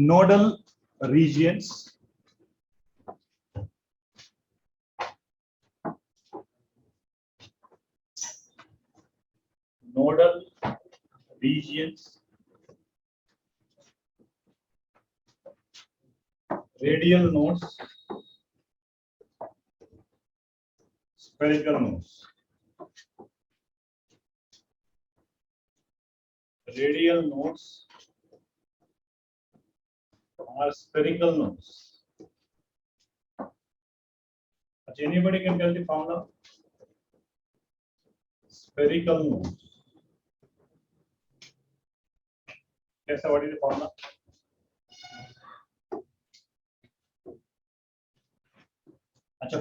nodal regions radial nodes, spherical nodes. Radial nodes or spherical nodes. Anybody can tell the formula? Spherical nodes. Yes, what is the formula?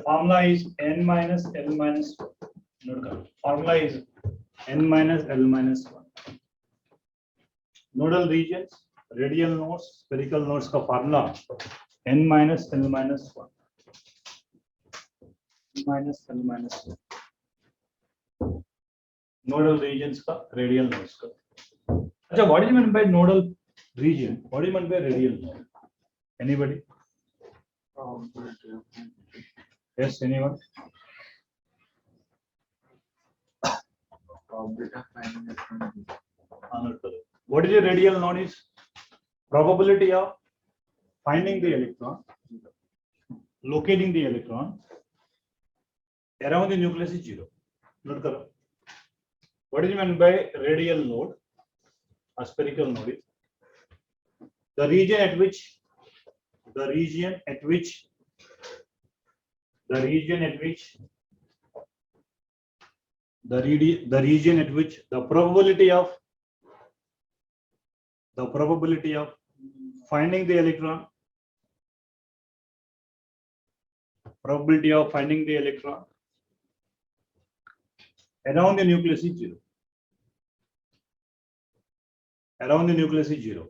Formula is n minus L minus 1. Formula is n minus L minus 1. Nodal regions, radial nodes, spherical nodes का formula n minus L minus 1. Minus L minus 1. Nodal regions का radial nodes का. अच्छा, what do you mean by nodal region? What do you mean by radial node? Anybody? Yes, anyone? What is a radial node? Is probability of finding the electron, locating the electron around the nucleus is 0. Note karo. What is meant by radial node? A spherical node is the region at which the probability of finding the electron around the nucleus is 0. Around the nucleus is 0.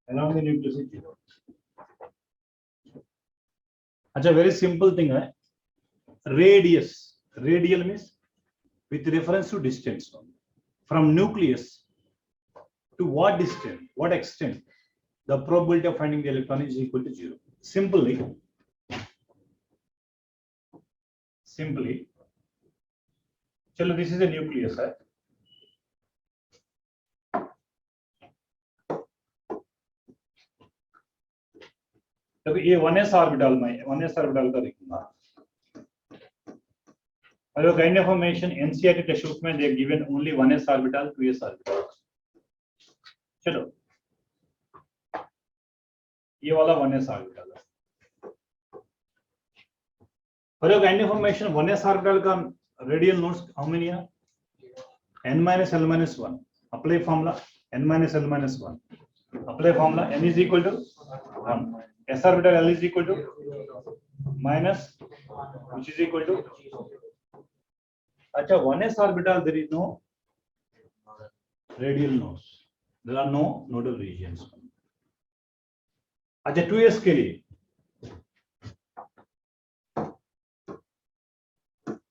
Around the nucleus is 0. अच्छा, very simple thing है. Radius. Radial means with reference to distance from nucleus to what distance, what extent the probability of finding the electron is equal to 0. Simply, चलो, this is a nucleus है. तो ये 1s orbital में 1s orbital का देखूंगा. और kind of formation NCERT text book में they given only 1s orbital 2s orbital. चलो, ये वाला 1s ऑर्बिटल है. और kind of formation 1s orbital का रेडियल नोड्स हाउ मेनी है? n minus L minus 1. Apply formula n minus L minus 1. Apply formula n is equal to 1. S orbital L is equal to minus, which is equal to. अच्छा, 1s orbital there is no radial nodes. There are no nodal regions. अच्छा, 2s के लिए.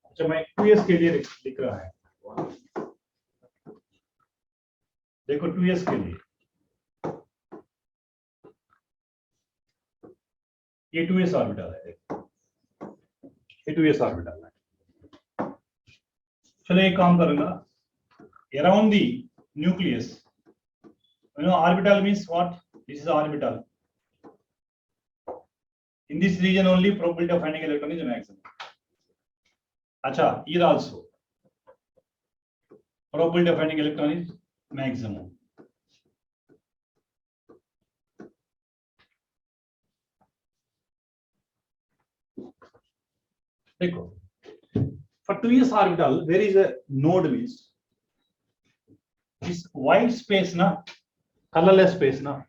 अच्छा, मैं 2s के लिए लिख रहा है. देखो 2s के लिए ये 2s ऑर्बिटल है. ये 2s ऑर्बिटल है. चलो, एक काम करूंगा. Around the nucleus, you know, orbital means what? This is orbital. In this region only probability of finding electron is maximum. अच्छा, here also probability of finding electron is maximum. देखो, for 2s orbital there is a node means this white space na, colorless space na,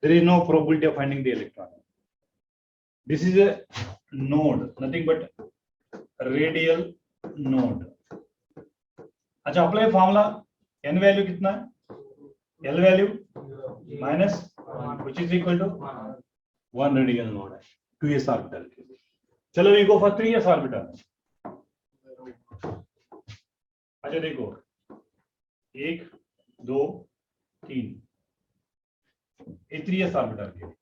there is no probability of finding the electron. This is a node, nothing but radial node. अच्छा, apply formula. n value कितना है? L value minus, which is equal to 1 radial node है 2s orbital के लिए. चलो, we go for 3s orbital. अच्छा, देखो 1 2 3 ये 3s ऑर्बिटल के लिए।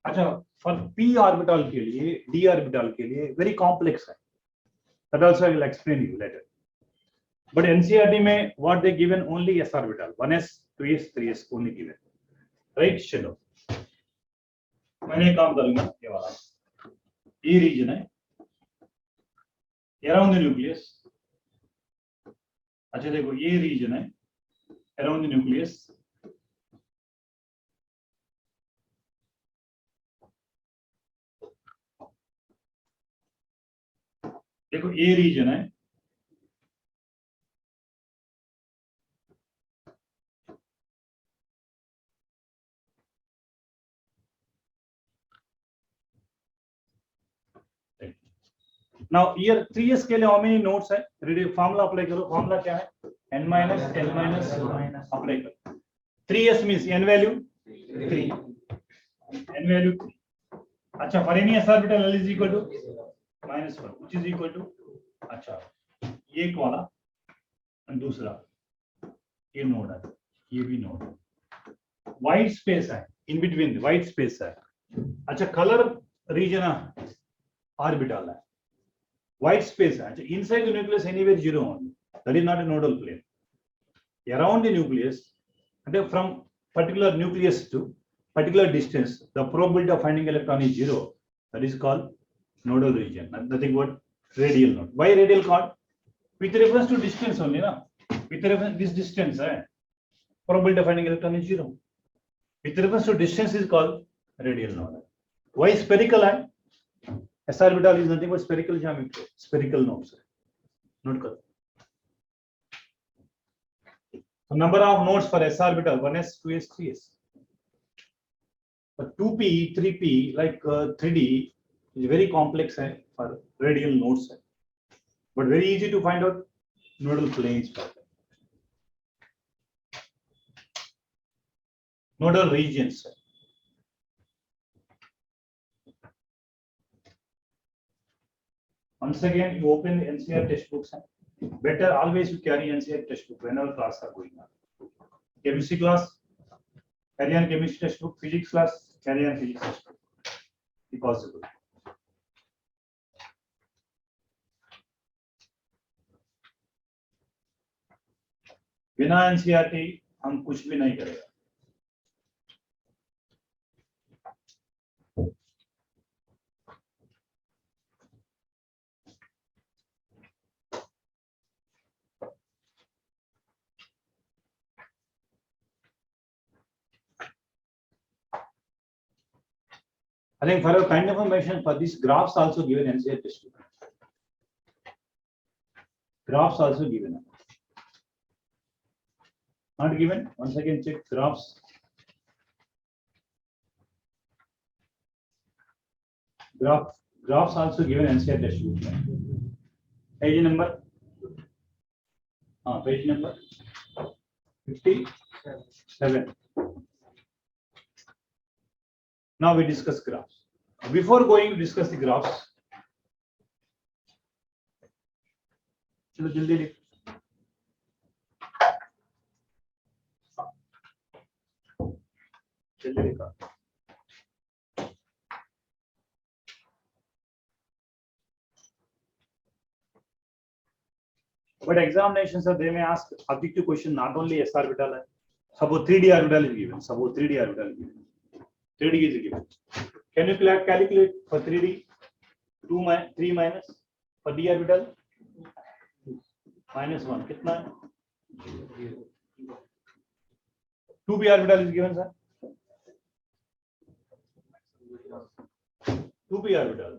अच्छा, फॉर p ऑर्बिटल के लिए, d ऑर्बिटल के लिए वेरी कॉम्प्लेक्स है, that also I will explain you later. But NCERT में what they given only s orbital, 1s 2s 3s only given, right? चलो मैंने काम करूंगा, ये वाला ये रीजन है अराउंड द न्यूक्लियस। अच्छा देखो ये रीजन है अराउंड द न्यूक्लियस, देखो ये रीजन है नाउ ईयर 3s के लिए हाउ मेनी नोड्स है, रेडियो फार्मूला अप्लाई करो, फार्मूला क्या है n minus अप्लाई करो। 3s means n value 3, n value 3। अच्छा for any s orbital l is equal to -1 which is equal to, अच्छा ये एक वाला और दूसरा ये नोड है, ये भी नोड है, वाइट स्पेस है इन बिटवीन, वाइट स्पेस है। अच्छा कलर रीजन ऑर्बिटल है, white space है। Inside the nucleus anywhere 0 only, that is not a nodal plane. Around the nucleus, and from particular nucleus to particular distance, the probability of finding electron is 0. That is called nodal region, nothing but radial node. Why radial called? With reference to distance only, na? With reference this distance, probability of finding electron is 0. With reference to distance is called radial node. Why spherical है? S orbital is nothing but spherical geometry, spherical nodes. Note करो. So number of nodes for S orbital 1s, 2s, 3s. But 2p, 3p, like 3d is very complex for radial nodes, but very easy to find out nodal planes for them. Nodal regions. Once again, you open the NCERT textbooks. Better always you carry NCERT textbook whenever class are going on. Chemistry class, carry on chemistry textbook. Physics class, carry on physics textbook. If possible. बिना NCERT हम कुछ भी नहीं करेगा। I think for a kind of information for these graphs also given NCERT textbook. Graphs also given. Not given. Once again check graphs. Graphs also given NCERT textbook. Page number. Page number 57. Now we discuss graphs. Before going to discuss the graphs, चलो जल्दी लिख। जल्दी लिखा। But examinations they may ask objective question not only s orbital. Suppose 3d orbital is given. Suppose 3d orbital is given. 3d is given. Can you calculate for 3d? 3 minus for d orbital -1 कितना है? 2p orbital is given sir. 2p orbital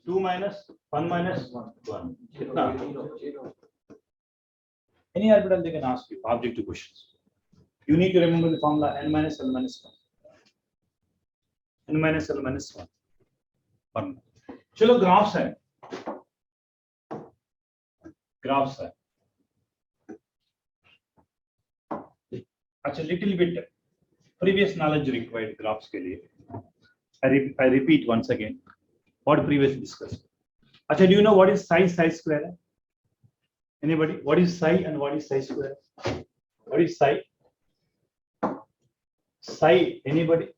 2 minus 1 minus 1 कितना? Any orbital they can ask you objective questions. You need to remember the formula n minus l minus 1. n minus l minus 1. चलो graphs है, graphs है। अच्छा little bit previous knowledge required graphs के लिए। I repeat once again what previous discussed. अच्छा do you know what is psi square है? Anybody? What is psi and what is psi square? What is psi? Psi, anybody?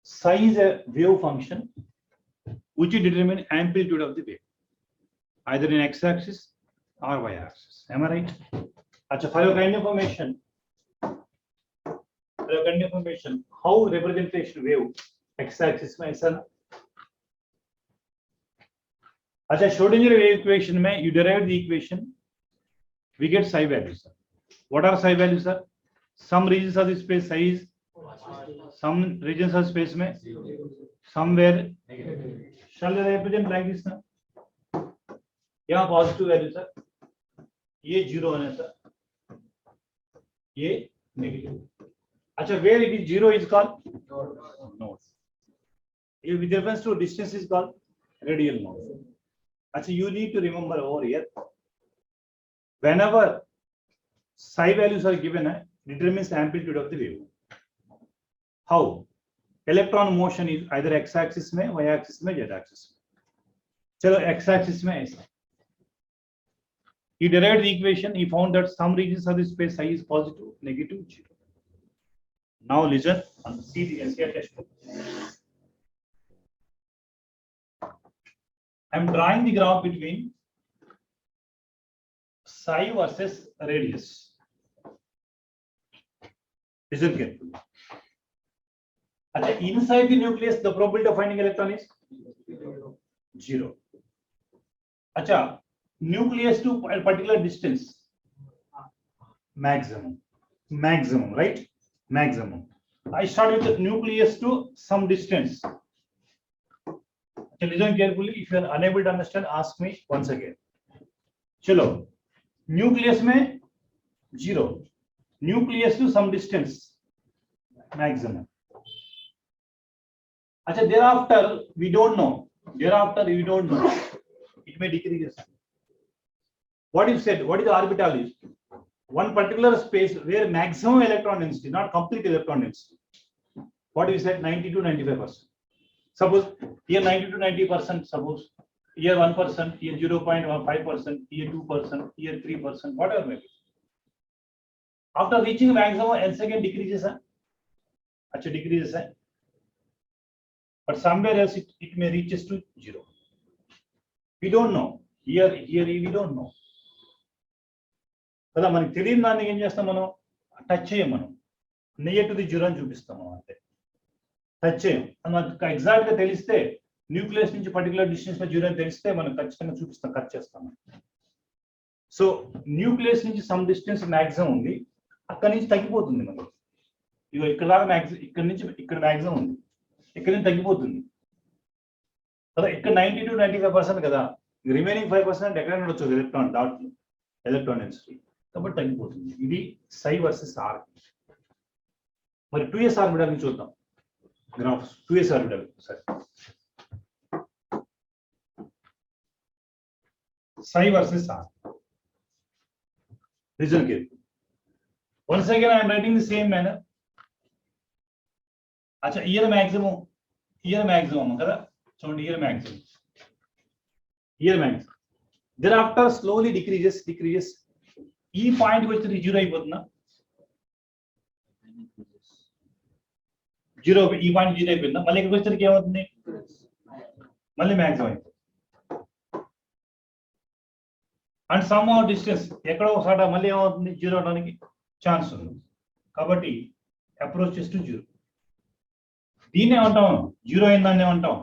Psi is a wave function which determines amplitude of the wave, either in x-axis or y-axis. Am I right? Achha, for your kind information, how representation wave x-axis में ऐसा ना? अच्छा, Schrodinger wave equation में you derive the equation, we get psi values. What are psi values, sir? Some regions of the space psi is, some regions of space में somewhere shall they represent like this ना? यहाँ positive value sir, ये 0 है sir, ये negative. अच्छा, where it is 0 is called node. With reference to distance is called radial node. Achha, you need to remember over here, whenever psi values are given, determines the amplitude of the wave. How? Electron motion is either x-axis में, y-axis में, z-axis में. चलो x-axis में ऐसा. He derived the equation. He found that some regions of the space psi is positive, negative, 0. Now listen and see the NCERT textbook. I am drawing the graph between psi versus radius. Listen carefully. Inside the nucleus, the probability of finding electron is 0. Acha, nucleus to a particular distance, maximum, right? Maximum. I start with the nucleus to some distance. Listen carefully. If you are unable to understand, ask me once again. Chalo, nucleus में 0, nucleus to some distance, maximum. Achha, thereafter we don't know. It may decrease. What you said? What is the orbital is? One particular space where maximum electron density, not complete electron density. What you said? 90 to 95%. Suppose here 90 to 90%. Suppose here 1%, here 0.5%, here 2%, here 3%, whatever maybe. After reaching maximum, n second decreases. Achha, decreases. But somewhere else it may reaches to 0. We don't know. Here we don't know. కదా మనకి తెలియని దాన్ని ఏం చేస్తాం, మనం touch చేయం, మనం near to the 0 అని చూపిస్తాం, మనం అంతే టచ్ చేయం. మనకు ఎగ్జాక్ట్ గా తెలిస్తే న్యూక్లియస్ నుంచి పర్టికులర్ డిస్టెన్స్ లో 0 అని తెలిస్తే మనం ఖచ్చితంగా చూపిస్తాం, కట్ చేస్తాం. సో న్యూక్లియస్ నుంచి సమ్ డిస్టెన్స్ మాక్సిమం ఉంది, అక్కడి నుంచి తగ్గిపోతుంది మనకి. ఇగో ఇక్కడ దాకా మాక్సిమం, ఇక్కడ నుంచి ఇక్కడ మాక్సిమం ఉంది, ఇక్కడ నుంచి తగ్గిపోతుంది కదా. ఇక్కడ 90 to 95% కదా, రిమైనింగ్ 5% ఎక్కడ ఉండొచ్చు ఎలక్ట్రాన్ డాట్ ఎలక్ట్రాన్ డెన్సిటీ, కాబట్టి తగ్గిపోతుంది. ఇది psi వర్సెస్ r. మరి 2s ఆర్బిటల్ ని చూద్దాం. Graphs 2s orbital. సరే, psi versus r. Listen carefully. Once again I am writing the same manner. Acha, here maximum kada. So here maximum. Thereafter slowly decreases. E point which is 0 అయిపోతుందా? 0 ఈ point 0 అయిపోయిందా? మళ్ళీ ఇక్కడికి వచ్చేసరికి ఏమవుతుంది? మళ్ళీ maximum అయిపోతుంది. అండ్ సమ్ ఆఫ్ డిస్టెన్స్ ఎక్కడో ఒకసారి మళ్ళీ ఏమవుతుంది? 0 అవడానికి ఛాన్స్ ఉంది. కాబట్టి అప్రోచెస్ టు 0. దీన్ని ఏమంటాం? 0 అయిందాన్ని ఏమంటాం?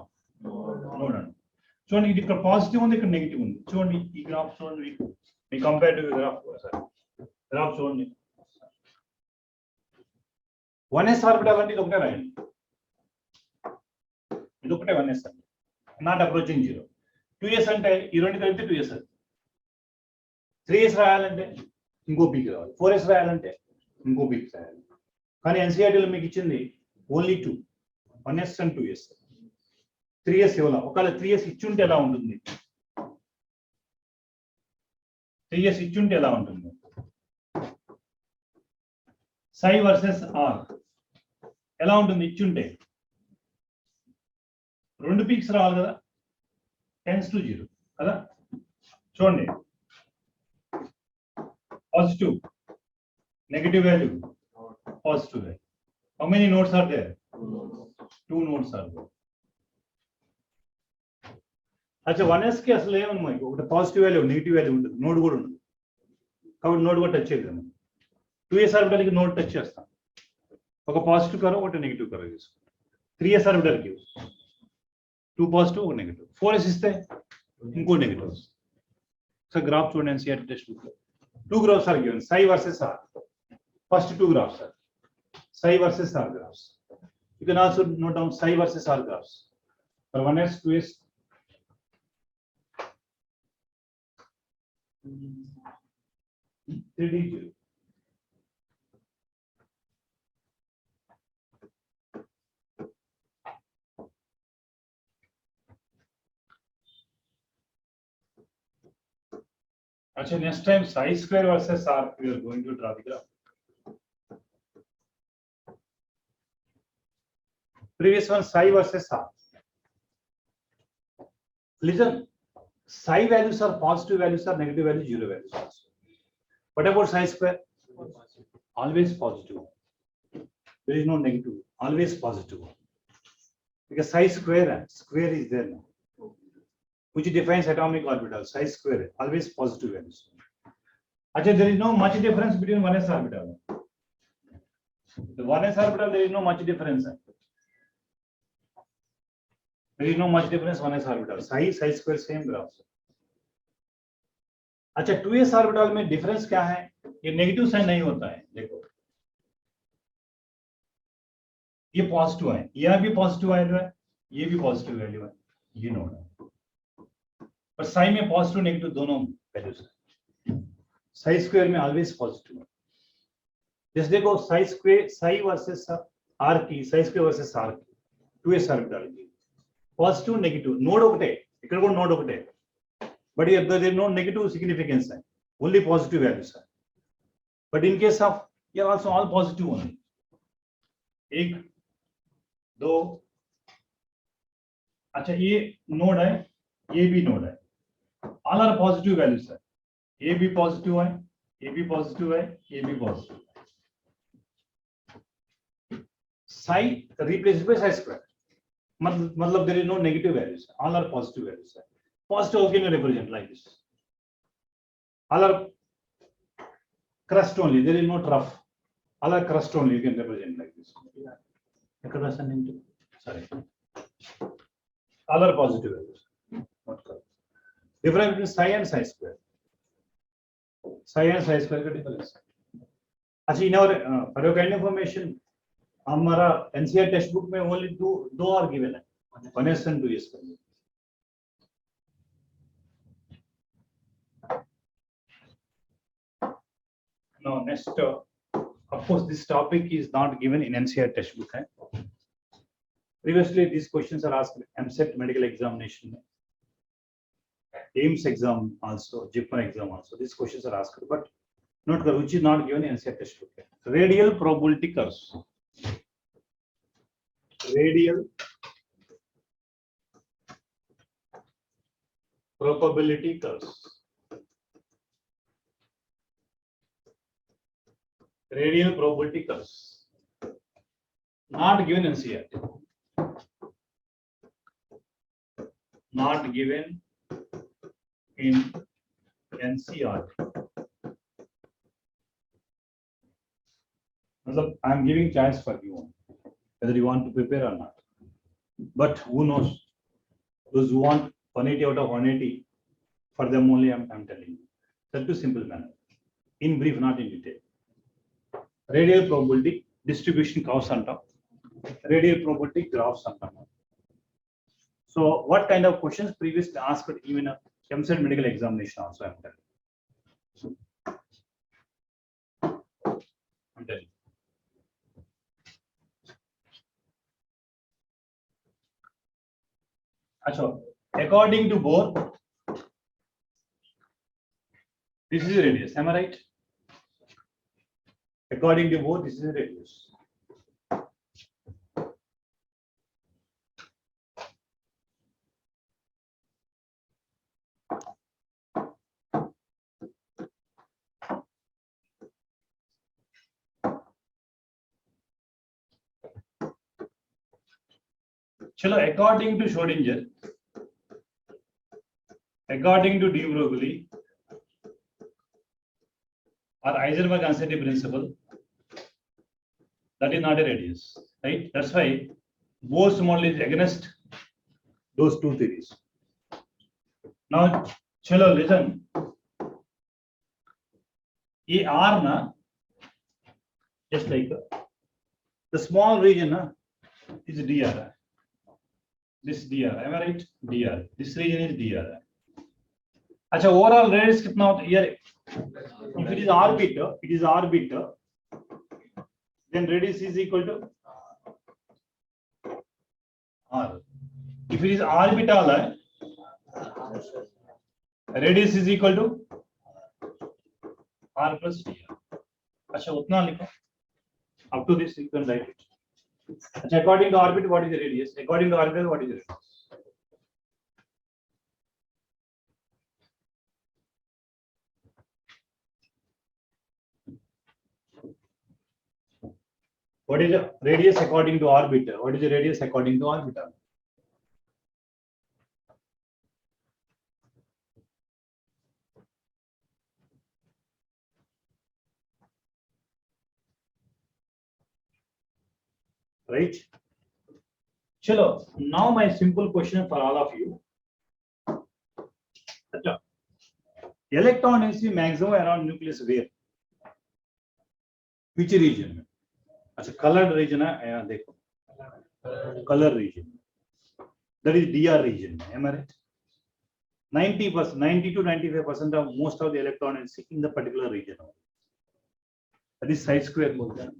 నోడ్ అండి. చూడండి, ఇది ఇక్కడ పాజిటివ్ ఉంది, ఇక్కడ నెగిటివ్ ఉంది. చూడండి ఈ గ్రాఫ్ చూడండి, మీ కంపేరిటివ్ గ్రాఫ్ చూడండి. 1s ఆర్బిటల్ అంటే ఇది ఒకటే రాయండి, ఇది ఒకటే 1s అండి, నాట్ అప్రోచింగ్ 0. 2s అంటే ఈ రెండు కలిపితే 2s అది. 3s రాయాలంటే ఇంకో పీక్ రావాలి, 4s రాయాలంటే ఇంకో పీక్ రాయాలి. కానీ ఎన్సీఆర్టీలో మీకు ఇచ్చింది only 2, 1s and 2s. 3s ఇవ్వాల. ఒకవేళ 3s ఇచ్చుంటే ఎలా ఉంటుంది? 3s ఇచ్చుంటే ఎలా ఉంటుంది? psi వర్సెస్ r ఎలా ఉంటుంది ఇచ్చుంటే? 2 పీక్స్ రావాలి కదా, 10s to 0 కదా. చూడండి, Positive. Negative value. Positive value. How many nodes are there? Two nodes are there. अच्छा 1s కి అసలు ఏమన్నా మనకి ఒకటి పాజిటివ్ వాల్యూ నెగిటివ్ వాల్యూ ఉంటుంది నోడ్ కూడా ఉంటుంది కాబట్టి నోడ్ కూడా టచ్ చేయలేము 2s ఆర్బిటల్ కి నోడ్ టచ్ చేస్తాం ఒక పాజిటివ్ కర్వ్ ఒకటి నెగిటివ్ కర్వ్ తీసుకుంటాం 3s ఆర్బిటల్ కి 2 పాజిటివ్ ఒక నెగిటివ్ 4s ఇస్తే ఇంకో నెగిటివ్ సో గ్రాఫ్ చూడండి ఎన్సీఆర్ టెక్స్ట్ బుక్ లో 2 graphs are given psi versus r first 2 graphs are psi versus r graphs you can also note down psi versus r graphs for 1s 2s 3D view. Actually, next time psi square versus r we are going to draw the graph. Previous one psi versus r. Listen, psi values are positive values or negative values, zero values also. What about psi square? Always positive. There is no negative. Always positive. Because psi square is there now, which defines atomic orbital. Psi square always positive values. Actually, there is no much difference between 1s orbital. The 1s orbital there is no much difference. There is no much difference 1s orbital. Psi square same graphs. अच्छा 2s orbital में difference क्या है ये negative sign नहीं होता है देखो ये पॉजिटिव है यह भी पॉजिटिव वैल्यू है ये भी पॉजिटिव वैल्यू है ये नोड है पर साइन में पॉजिटिव नेगेटिव दोनों वैल्यूज है साई स्क्वायर में ऑलवेज पॉजिटिव है जैसे देखो psi square psi versus r की साई स्क्वायर वर्सेस आर की 2s ऑर्बिटल की पॉजिटिव नेगेटिव नोड ఒకటే ఇక్కడ కూడా నోడ్ ఒకటే but here there is no negative significance only positive values but in case of here also all positive only 1 2 अच्छा ये node है ये भी नोड है all are positive values है ये भी पॉजिटिव है ये भी पॉजिटिव है ये भी पॉजिटिव है psi replaced by psi square मतलब there is no negative values all are positive values है positive can represent like this all are crust only there is no trough all are crust only you can represent like this sorry all are positive values not correct difference between psi and psi square का difference अच्छा in our for your kind information हमारा NCR text book में only दो are given है 1s and 2s का Now next, of course, this topic is not given in NCR textbook. Previously, these questions are asked MCET medical examination, AIMS exam also, JIPMER exam also. These questions are asked, but not which is not given in NCR textbook. Radial probability curves. Radial probability curves. Radial probability curves not given in NCERT. Not given in NCERT. I am giving chance for you whether you want to prepare or not. But who knows? Those who want 180 out of 180, for them only I am telling you. That is simple manner. In brief, not in detail. Radial probability distribution curves on top, radial probability graphs on top. So, what kind of questions previously asked even a MCET medical examination also I am telling. I'm telling. Achha, according to Bohr, this is a radius. Am I right? According to Bohr, this is a radius. चलो according to Schrodinger, according to de Broglie or Heisenberg uncertainty principle, that is not a radius, right? That's why Bohr's model is against those two theories. Now, chalo listen. ये R na, just like the small region na, is dr. This dr, am I right? Dr. This region is dr. अच्छा, overall radius कितना होता है यार? If it is orbital, then radius is equal to r. If it is orbital है, radius is equal to r plus dr. अच्छा, उतना लिखो. Up to this you can write it. अच्छा, according to orbit, what is the radius? According to orbital, what is the radius? What is the radius according to orbital? What is the radius according to orbital? Right? Chalo, now my simple question for all of you. Electron density maximum around nucleus where? Which region? अच्छा, colored region है, यहाँ देखो, color region, that is dr region, am I right? 90%, 90 to 95% of most of the electron is in the particular region. That is psi square बोलते हैं,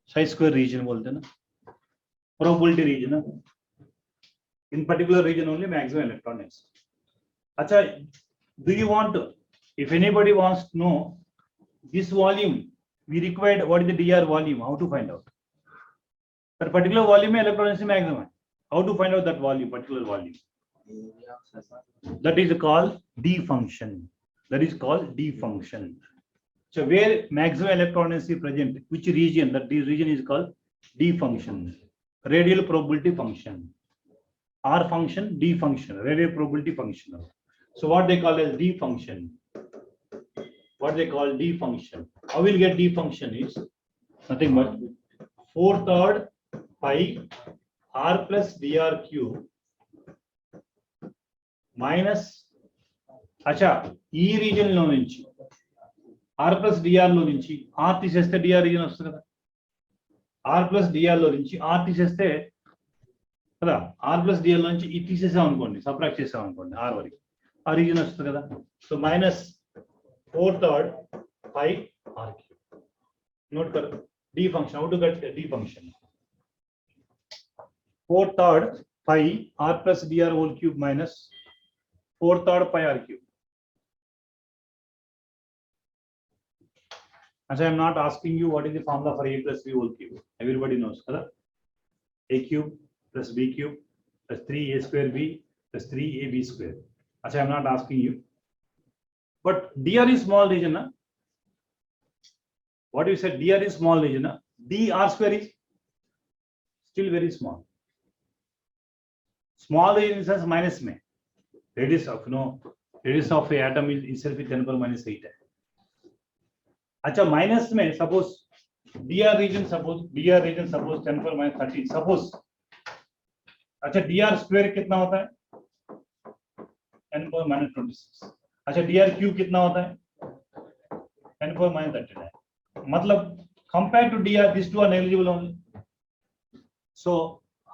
psi square region बोलते हैं ना, probability region ना, in particular region only maximum electron is. अच्छा, do you want to, if anybody wants to know this volume, we required what is the dr volume, how to find out? That particular volume electron density maximum. How to find out that volume, particular volume? That is called D function. That is called D function. So where maximum electron density present, which region? That this region is called D function. Radial probability function. R function, D function, radial probability function. So what they call as D function. What they call D function. How we'll get D function is nothing but 4/3 pi r plus dr cube minus. अच्छा, E region లో నుంచి r plus dr లో నుంచి r తీసేస్తే dr region వస్తుంది కదా. r plus dr లో నుంచి r తీసేస్తే కదా, r plus dr లో నుంచి E తీసేసాం అనుకోండి, సబ్ట్రాక్ట్ చేసాం అనుకోండి r వరకు, ఆ రీజన్ వస్తుంది కదా. So minus 4/3 pi r cube. Note कर D function. How to get D function? 4/3 pi r plus dr whole cube minus 4/3 pi r cube. As I am not asking you what is the formula for a plus b whole cube. Everybody knows, correct? A cube plus b cube plus 3a square b plus 3ab square. As I am not asking you. But dr is small region, na? What you said, dr is small region, na? dr square is still very small. Small region in sense minus में. Radius of radius of a atom is itself 10 power minus 8 है. अच्छा, minus में suppose dr region suppose 10 power minus 13 suppose. अच्छा, dr square कितना होता है? 10 power minus 26. अच्छा, dr cube कितना होता है? 10 power minus 39. मतलब compared to dr, these two are negligible only. So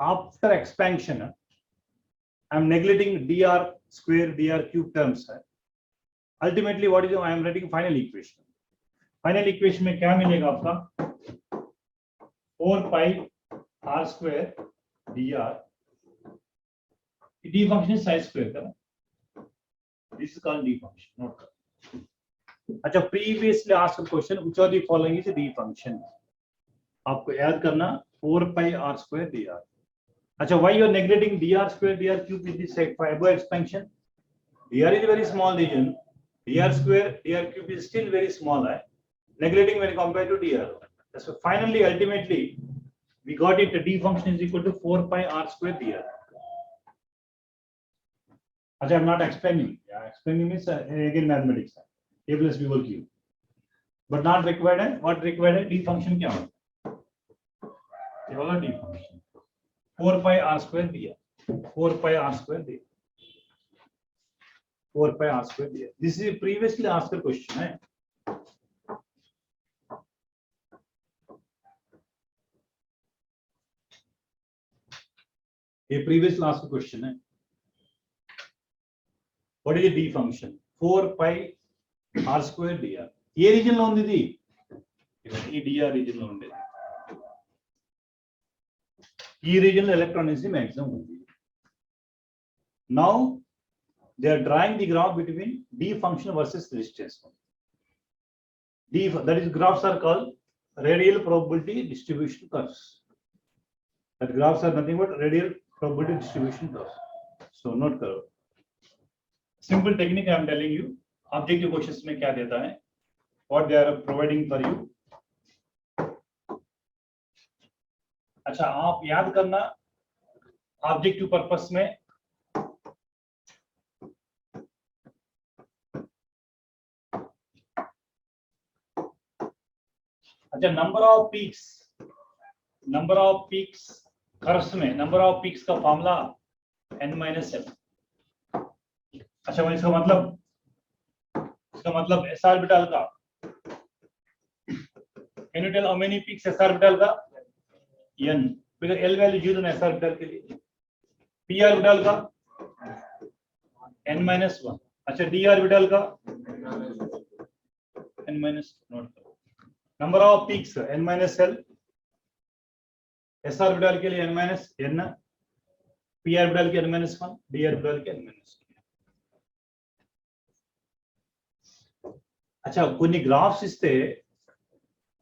after expansion, I am neglecting dr square, dr cube terms. Ultimately, what is I am writing final equation. Final equation में क्या मिलेगा आपका? 4 pi r square dr. D function is psi square का. This is called D function. Note कर. अच्छा, previously asked question, which of the following is a D function? आपको याद करना 4 pi r square dr. अच्छा, why you are neglecting dr square, dr cube in this fiber expansion? Dr is a very small region. Dr square, dr cube is still very small. Neglecting when compared to dr. So finally, ultimately, we got it, d function is equal to 4 pi r square dr. अच्छा, I'm not explaining. Yeah, explaining means again mathematics. A plus b whole cube. But not required है. What required है? D function क्या होता है? ये वाला D function. 4 pi r square दिया. 4 pi r square दिया. 4 pi r square दिया. This is a previously asked question है. ये previously asked question है. What is the D function? 4 pi r square dr. ये रीजन లో ఉంది ఇది. ఈ dr రీజన్ లో ఉండేది. ఈ రీజన్ లో ఎలక్ట్రాన్ డెన్సిటీ మాక్సిమం ఉంది. Now they are drawing the graph between D function versus resistance. D, that is, graphs are called radial probability distribution curves. That graphs are nothing but radial probability distribution curves. So note करो. Simple technique I am telling you. Objective questions में क्या देता है? What they are providing for you. अच्छा, आप याद करना objective purpose में अच्छा नंबर ऑफ पीक्स कर्व्स में नंबर ऑफ पीक्स का फॉर्मूला n-m. अच्छा, इसका मतलब एस ऑर्बिटल का, can you tell how many peaks s orbital का? n, बिकॉज़ l वैल्यू 0 है एस ऑर्बिटल के लिए. p ऑर्बिटल का n-1. अच्छा, d ऑर्बिटल का n-, नोट करो. Number of peaks n-l, s orbital के लिए n-n, p ऑर्बिटल के n-1, d ऑर्बिटल के n-2. अच्छा, కొన్ని గ్రాఫ్స్ ఇస్తే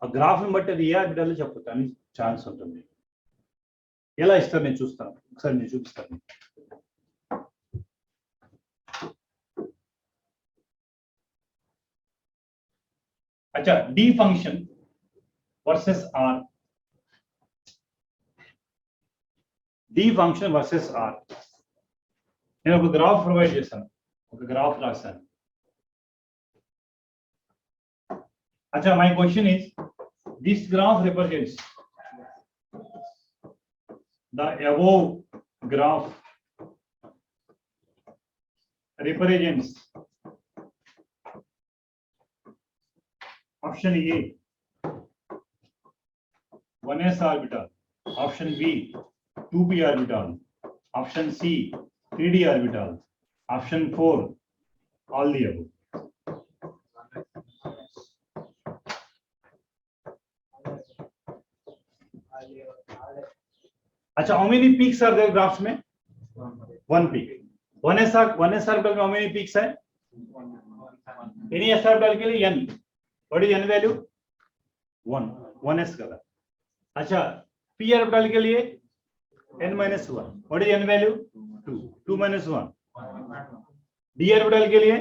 ఆ గ్రాఫ్ ని బట్టి అది ఏ ఆర్బిటల్ చెప్పుతాను ఛాన్స్ ఉంటుంది. ఎలా ఇస్తారు నేను చూస్తాను, ఒకసారి నేను చూపిస్తాను. अच्छा, D function versus R. D function versus R. నేను ఒక గ్రాఫ్ ప్రొవైడ్ చేశాను, ఒక గ్రాఫ్ రాశాను. अच्छा, my question is, this graph represents the above graph represents option A 1s orbital, option B 2p orbital, option C 3d orbital, option 4 all the above. अच्छा, how many peaks are there graphs में? 1 peak. 1s orbital में how many peaks है? Any s orbital के लिए n. What is n value? 1. 1s का. अच्छा, p orbital के लिए n-1. What is n value? 2. 2 minus 1. d orbital के लिए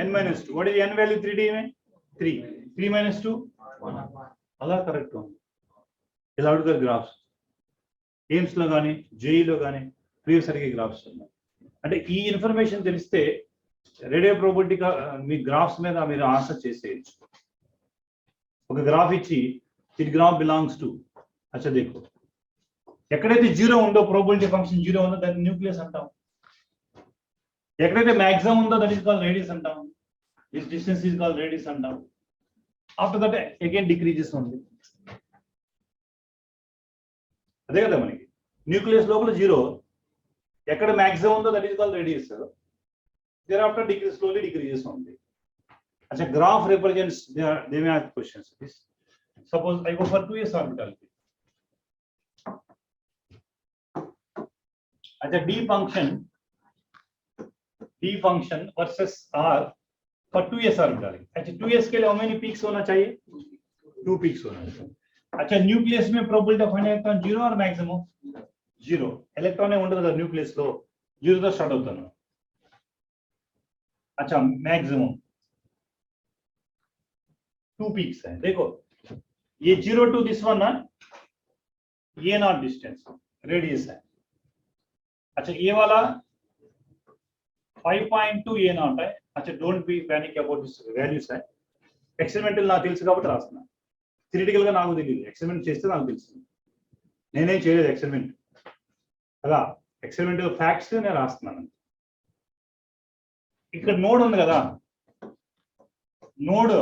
n-2. What is n value 3d में? 3. 3 minus 2. 1. अला करेक्ट हो. ఇలా అడుగుతారు గ్రాఫ్స్ ఎయిమ్స్ లో కానీ జేఈలో కానీ ప్రీవియస్ సరిగ్గా గ్రాఫ్స్ ఉన్నాయి. అంటే ఈ ఇన్ఫర్మేషన్ తెలిస్తే రేడియో ప్రోబబిలిటీ మీ గ్రాఫ్స్ మీద మీరు ఆన్సర్ చేసేయచ్చు. ఒక గ్రాఫ్ ఇచ్చి ఇట్ గ్రాఫ్ బిలాంగ్స్ టు, అచ్చా దేఖో, ఎక్కడైతే జీరో ఉందో ప్రోబబిలిటీ ఫంక్షన్ జీరో ఉందో దాన్ని న్యూక్లియస్ అంటాం. ఎక్కడైతే మ్యాక్సిమం ఉందో దట్ ఈస్ కాల్డ్ రేడియస్ అంటాం. This distance is called radius అంటాం. ఆఫ్టర్ దట్ అగైన్ డిక్రీజెస్ ఉంది. అదే కదా మనకి న్యూక్లియస్ లోపల జీరో, ఎక్కడ మ్యాక్సిమం ఉందో that is called radius. Thereafter decrease, slowly decreases ఉంది. अच्छा, graph represents they may ask questions. Suppose I go for 2s orbital. अच्छा, D function versus R for 2s orbital. अच्छा, 2s के लिए how many peaks होना चाहिए? 2 peaks होना चाहिए. अच्छा, न्यूक्लियस में प्रोबेबिलिटी ऑफ फाइंडिंग इलेक्ट्रॉन 0 और मैक्सिमम 0. इलेक्ट्रॉन ने ఉండదు కదా న్యూక్లియస్ లో, 0 తో స్టార్ట్ అవుతాను. अच्छा, मैक्सिमम 2 peaks है. देखो ये 0 to this one ना, ए नॉट डिस्टेंस रेडियस है। अच्छा ये वाला 5.2 ए नॉट है। अच्छा don't be panic about this values है। एक्सपेरिमेंटल నాకు తెలుసు కాబట్టి రాస్తున్నా, థియరిటికల్ గా నాకు తెలియదు, ఎక్స్పెరిమెంట్ చేస్తే నాకు తెలుసు, నేనేం చేయలేదు ఎక్స్పెరిమెంట్ కదా, ఎక్స్పెరిమెంటల్ ఫ్యాక్ట్స్ నేను రాస్తున్నాను. ఇక్కడ నోడ్ ఉంది కదా, నోడ్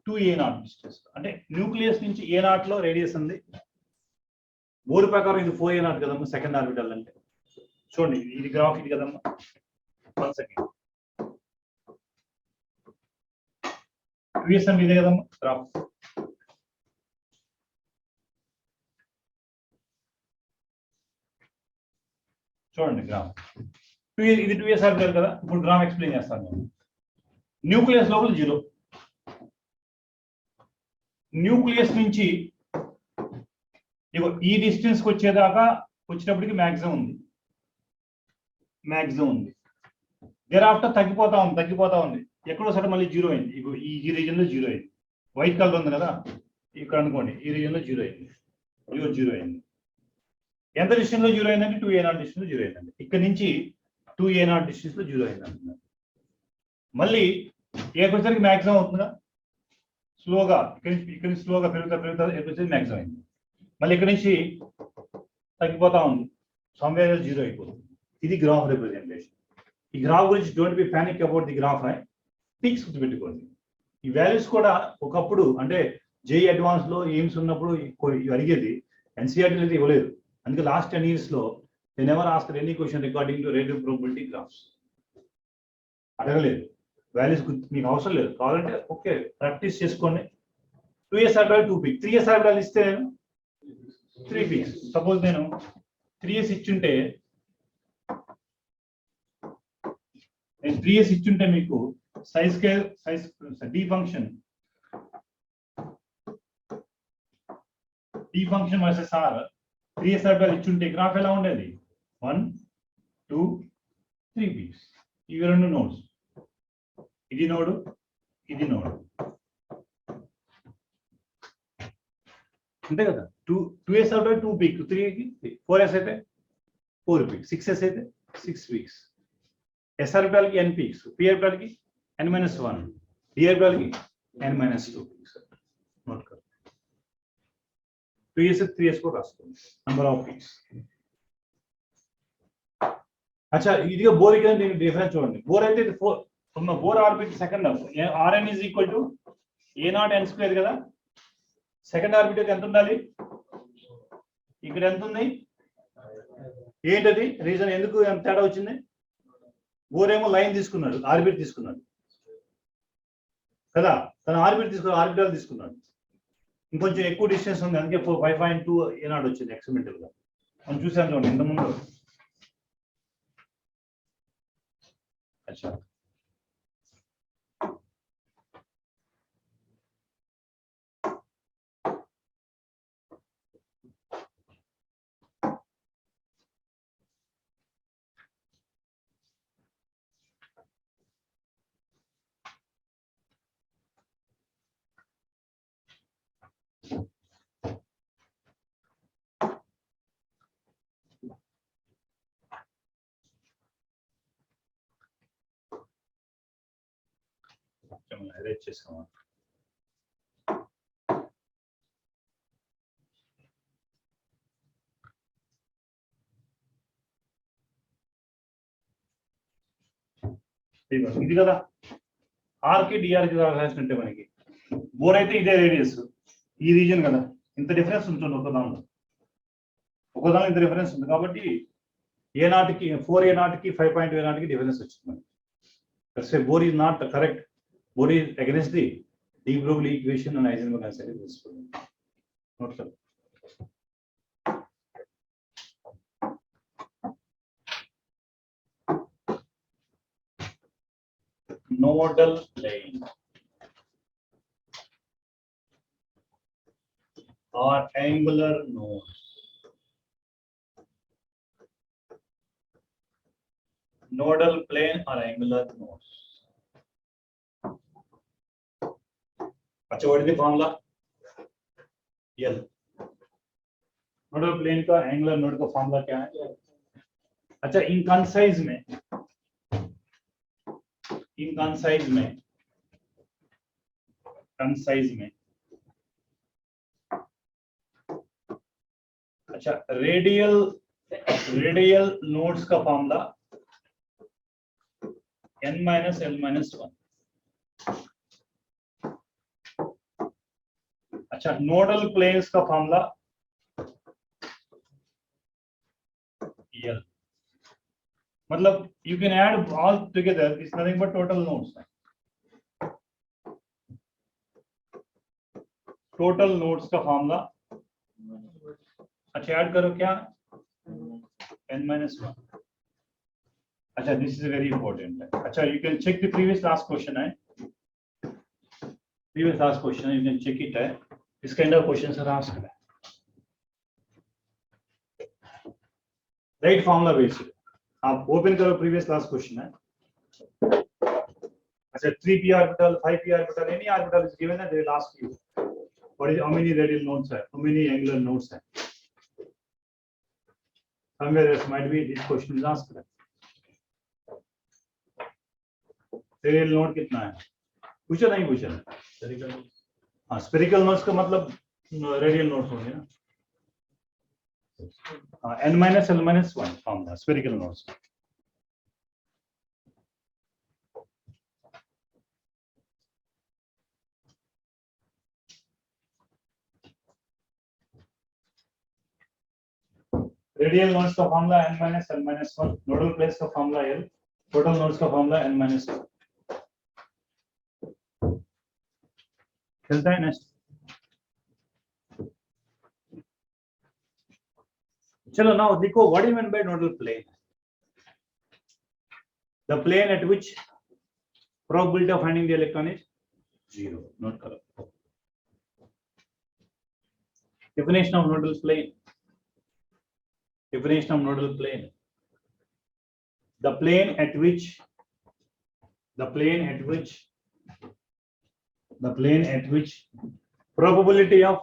2a నాట్ డిస్టెన్స్ అంటే న్యూక్లియస్ నుంచి a నాట్ లో రేడియస్ ఉంది. బోర్ ప్రకారం ఇది 4a నాట్ కదమ్మా సెకండ్ ఆర్బిటల్ అంటే. చూడండి ఇది గ్రాఫ్ ఇది కదమ్మా, 1 సెకండ్ 2s అంటే ఇదే కదమ్మా గ్రాఫ్. చూడండి గ్రాఫ్ ఇది 2s ఆర్బిటల్ కదా. ఇప్పుడు గ్రాఫ్ ఎక్స్ప్లెయిన్ చేస్తాను నేను. న్యూక్లియస్ లోపల 0, న్యూక్లియస్ నుంచి ఈ డిస్టెన్స్ కి వచ్చేదాకా వచ్చినప్పటికి మ్యాక్సిమం ఉంది, దేర్ ఆఫ్టర్ తగ్గిపోతా ఉంది. ఎక్కడో సరే మళ్ళీ 0 అయింది. ఈ రీజన్ లో 0 అయింది. వైట్ కలర్ ఉంది కదా ఇక్కడ అనుకోండి, ఈ రీజన్ లో 0 అయింది, 0 అయింది. ఎంత డిస్టెన్స్ లో 0 అయిందంటే 2a నాట్ డిస్టెన్స్ లో 0 అయిందండి. ఇక్కడ నుంచి 2a నాట్ డిస్టెన్స్ లో 0 అయింది అంటున్నారు. మళ్ళీ ఏకొచ్చరికి మ్యాక్సిమం అవుతుందా, స్లోగా ఇక్కడ నుంచి స్లోగా పెరుగుతా ఏకొచ్చరికి మ్యాక్సిమం అయింది. మళ్ళీ ఇక్కడ నుంచి తగ్గిపోతా ఉంది, సమ్వేర్ 0 అయిపోతుంది. ఇది గ్రాఫ్ రిప్రజెంటేషన్. ఈ గ్రాఫ్ గురించి don't be panic about the graph అని థింగ్స్ గుర్తుపెట్టుకోండి. ఈ వాల్యూస్ కూడా ఒకప్పుడు అంటే జేఈ అడ్వాన్స్ లో ఎయిమ్స్ ఉన్నప్పుడు అడిగేది, ఎన్సీఆర్టీ అయితే ఇవ్వలేదు. అందుకే లాస్ట్ 10 years లో they never asked any question regarding to radio probability graphs. అడగలేదు. వాల్యూస్ మీకు అవసరం లేదు. కావాలంటే ఓకే ప్రాక్టీస్ చేసుకోండి. 2s orbital 2 peak, 3s orbital ఇస్తే నేను 3 పీక్స్. సపోజ్ నేను 3s ఇచ్చుంటే మీకు size the function versus r 3s orbital ఇచ్చుంటే గ్రాఫ్ ఎలా ఉండేది, 1 2 3 పీక్స్. ఇవి రెండు నోడ్స్, ఇది నోడు ఇది నోడు అంతే కదా. 2s ఆర్బిటల్ 2 పీక్, 3కి 4s అయితే 4 పీక్, 6s అయితే 6 పీక్స్. s ఆర్బిటల్ కి n పీక్స్, p ఆర్బిటల్ కి n-1, d ఆర్బిటల్ కి n-2 పీక్స్. నోట్ కర్ 2s 3s को రాసుకోండి నంబర్ ఆఫ్ పీక్స్. अच्छा ఇదిగా బోర్ కి దీని డిఫరెన్స్ చూడండి. బోర్ అయితే ఇది 4 ఉన్న bore orbit second rn is equal to a0 n square కదా. సెకండ్ ఆర్బిట్ ఎంత ఉండాలి, ఇక్కడ ఎంత ఉంది, ఏంటది రీజన్, ఎందుకు ఎంత తేడా వచ్చింది. బోర్ ఏమో లైన్ తీసుకున్నాడు, ఆర్బిట్ తీసుకున్నాడు కదా, తన ఆర్బిటల్ తీసుకున్నాడు. ఇంకొంచెం ఎక్కువ డిస్టెన్స్ ఉంది, అందుకే 5.2 ఏ నాట్ వచ్చింది ఎక్స్పెరిమెంటల్ గా. మనం చూసాం చూడండి ఇంతకుముందు. అచ్చా అరేంజ్ చేసాము. ఇది కదా ఆర్ కి డిఆర్ కి రాసినట్టే మనకి. బోర్ అయితే ఇదే రేడియస్, ఈ రీజన్ కదా, ఇంత డిఫరెన్స్ ఉంటుంది ఒకదానిలో ఇంత డిఫరెన్స్ ఉంది. కాబట్టి ఏ నాట్కి 4a నాట్కి 5.2 నాట్కి డిఫరెన్స్ వచ్చింది మనకి. Bore is not correct, bore is against the de Broglie equation and Heisenberg concept is note sir. Nodal plane or angular nodes. Nodal plane or angular nodes. अच्छा what is the formula? L nodal plane का angular node का formula क्या है? अच्छा, इन concise में अच्छा, radial nodes का formula n-l-1। अच्छा, नोडल प्लेन्स का फॉर्मूला L। मतलब you can add all together, it's nothing but total nodes. Total nodes का फॉर्मूला, अच्छा ऐड करो क्या, n-1। अच्छा, दिस इज वेरी इंपॉर्टेंट। अच्छा, you can check the previous last question है, यू कैन चेक इट है, इस kind of question are asked, right formula based. आप ओपन करो, प्रीवियस लास्ट क्वेश्चन है। अच्छा, 3p orbital, 5p orbital, any orbital is given, and they will ask you what is, how many radial nodes are, how many angular nodes are. Somewhere else might be this question is asked. Radial node कितना है, पूछा नहीं पूछा? हाँ, spherical nodes का मतलब radial nodes होंगे ना। हाँ, n-l-1 formula spherical nodes. Radial nodes का फॉर्मूला n-l-1, नोडल प्लेन्स का फॉर्मूला L, टोटल नोड्स का फॉर्मूला n-1। चलता है नेक्स्ट। चलो, नाउ देखो, what you mean by nodal plane? The plane at which probability of finding the electron is 0. Note करो। Definition of nodal plane. Definition of nodal plane: the plane at which probability of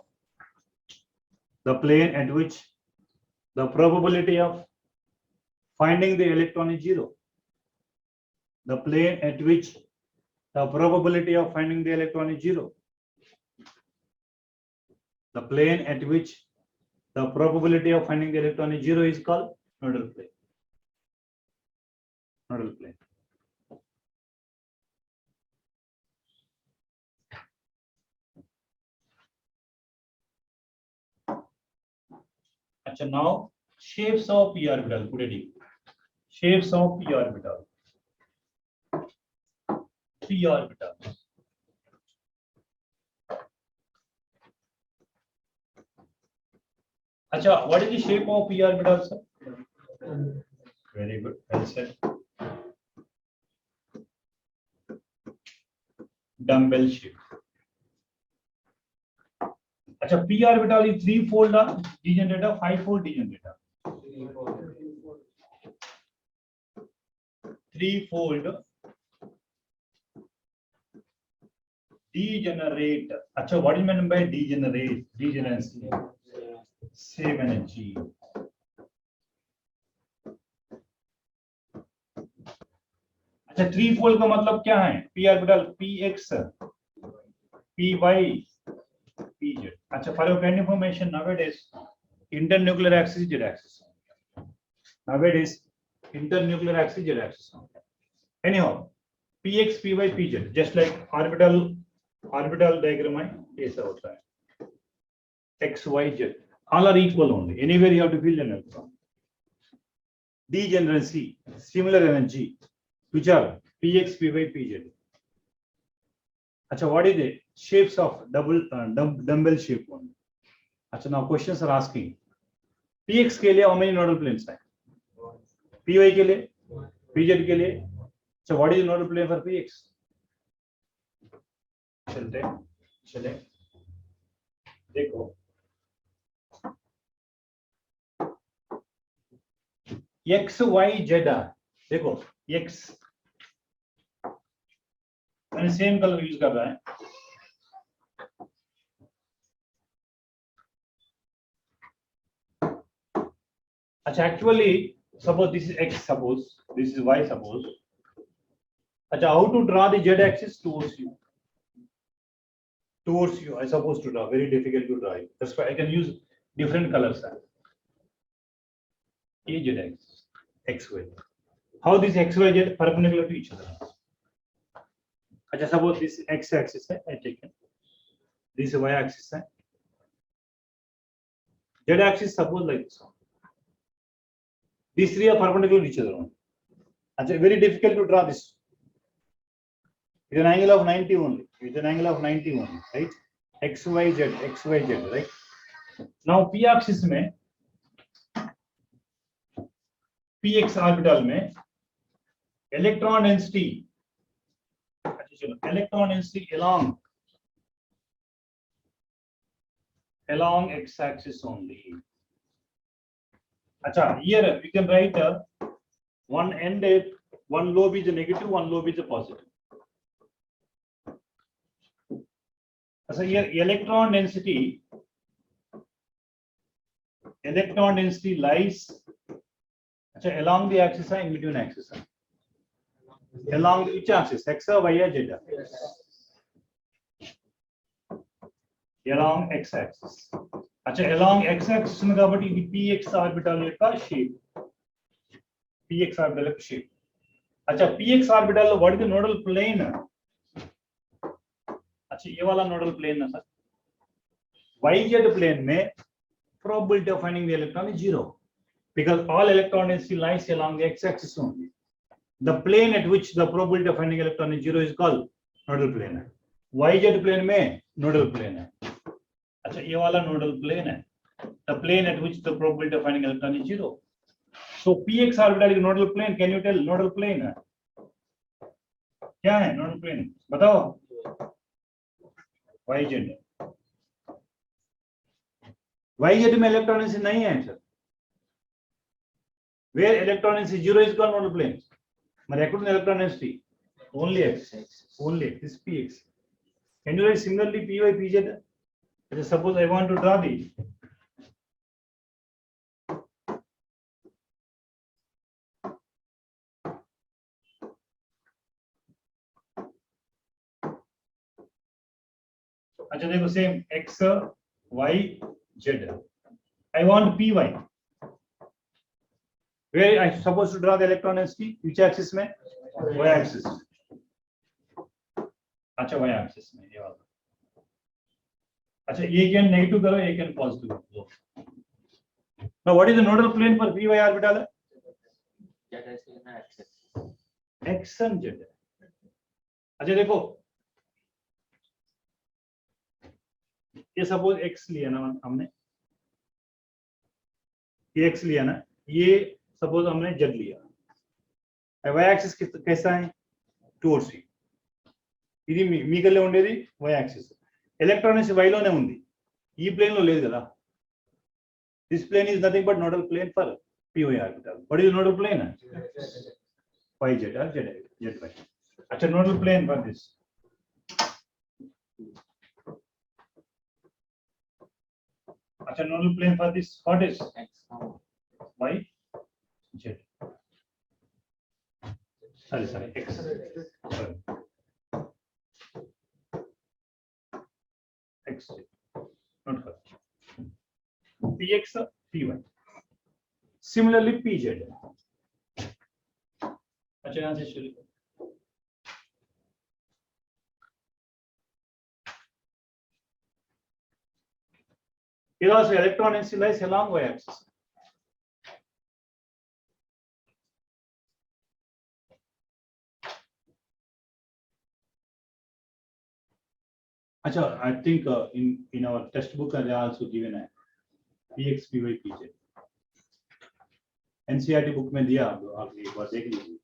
finding the electron is 0. The plane at which the probability of finding the electron is 0. The plane at which the probability of finding the electron is 0 is called nodal plane. Nodal plane. अच्छा, now shapes of p orbital. Put it in. Shapes of p orbital. P orbital. अच्छा, what is the shape of p orbital, sir? Very good, well said. Dumbbell shape. अच्छा, p orbital is threefold degenerator, fivefold degenerator. Threefold degenerate. अच्छा, what do you mean by degenerate? Degeneracy. Same energy. अच्छा, थ्रीफोल्ड का मतलब क्या है? p orbital px, py, pz. अच्छा, for your information, nowadays internuclear axis is z-axis. Anyhow, px, py, pz, just like orbital diagram है, ऐसा होता है। x, y, z, all are equal only. Anywhere you have to fill an electron. Degeneracy, similar energy, which are px, py, pz. अच्छा, what is the shapes of dumbbell shape one? अच्छा, now questions are asking px के लिए how many nodal planes है, py के लिए, pz के लिए। अच्छा, what is the nodal plane for px? चले देखो, x, y, z। देखो x, मैंने सेम कलर यूज कर रहा है। अच्छा actually suppose this is x, suppose this is y, suppose अच्छा how to draw the z axis towards you I supposed to draw, very difficult to draw it. That's why I can use different colors. A z axis x y, how this x y z perpendicular to each other. अच्छा suppose this x axis है, I taken this y axis है, z axis suppose like this one. These three are perpendicular to each other. अच्छा very difficult to draw this with an angle of 90 only, with an angle of 90 only, right? x y z, right? Now p axis में px orbital में electron density, electron density along x axis only. अच्छा here we can write one end, one lobe is a negative, one lobe is a positive. अच्छा here electron density lies अच्छा along the axis है, in between axis है, along which axis, x or y or z? along x axis. अच्छा along x axis में కాబట్టి ఇది px orbital యొక్క shape, px orbital యొక్క shape. अच्छा px orbital what is the nodal plane? अच्छा ये वाला nodal plane ना सर, yz plane में probability of finding the electron is 0 because all electron density lies along the x axis only. The plane at which the probability of finding electron is 0 is called nodal plane. yz plane में nodal plane है. अच्छा ये वाला nodal plane है, the plane at which the probability of finding electron is 0. So px orbital is nodal plane. Can you tell nodal plane क्या है? nodal plane बताओ. yz में electron density नहीं है sir. Where electron density 0 is called nodal plane. but electron density only x, this px. Can you write similarly py pz? Suppose I want to draw the अच्छा देखो same x y z. I want py. Where I supposed to draw the electron density? Which axis में? Y axis. अच्छा y axis में ये वाला. अच्छा ये can negative करो, ये can positive करो. Now what is the nodal plane for py orbital? x and z. अच्छा देखो ये suppose x लिया ना हमने, ये x लिया ना, ये suppose हमने z लिया. y axis कैसा है? towards you. ఇది మీకల్లే ఉండేది y axis. ఎలక్ట్రాన్స్ y లోనే ఉంది, ఈ ప్లేన్ లో లేదు కదా. This plane is nothing but nodal plane for py orbital. What is the nodal plane? yz or zy. अच्छा nodal plane for this. अच्छा nodal plane for this what is? y z. Sorry x. Sorry. X not correct. px py. Similarly pz. अच्छा यहाँ से शुरू करो. Here also electron density lies along y axis. अच्छा I think in our textbook they are also given है px py pz. NCERT book में दिया, आप एक बार देख लीजिए.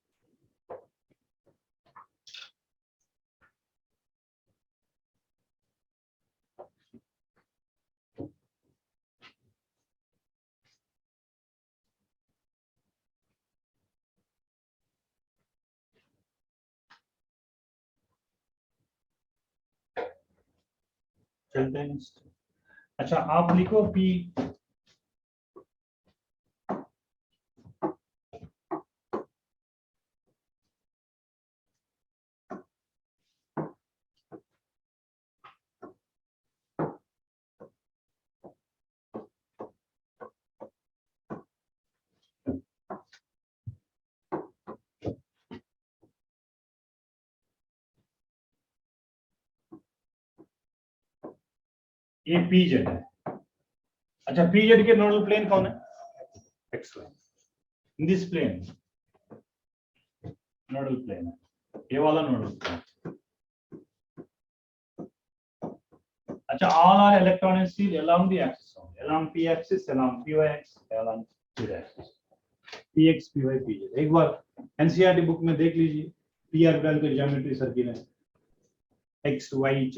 चलते हैं. अच्छा आप लिखो p ये pz है. अच्छा pz के नोडल प्लेन कौन है? xy. In this plane nodal plane है, ये वाला नोडल प्लेन. अच्छा, all our electron is along the axis, along p axis, along py axis, along z axis. px py pz. एक बार एनसीईआरटी बुक में देख लीजिए, p ऑर्बिटल का ज्योमेट्री सर्किल है x y z.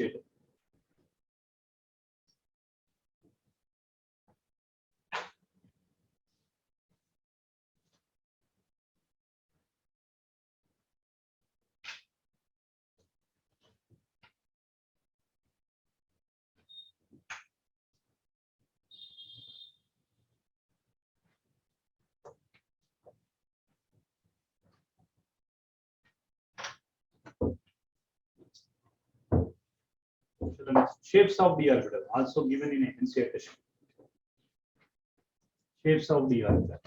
So the shapes of the orbital also given in NCERT. Shapes of the orbital.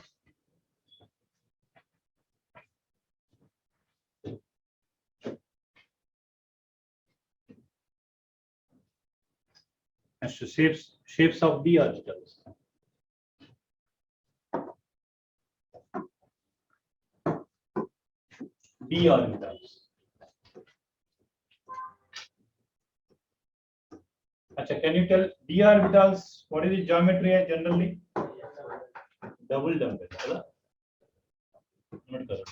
As to shapes of the orbitals. D orbitals. Achha, can you tell d orbitals what is the geometry generally? Double dumbbell, है ना?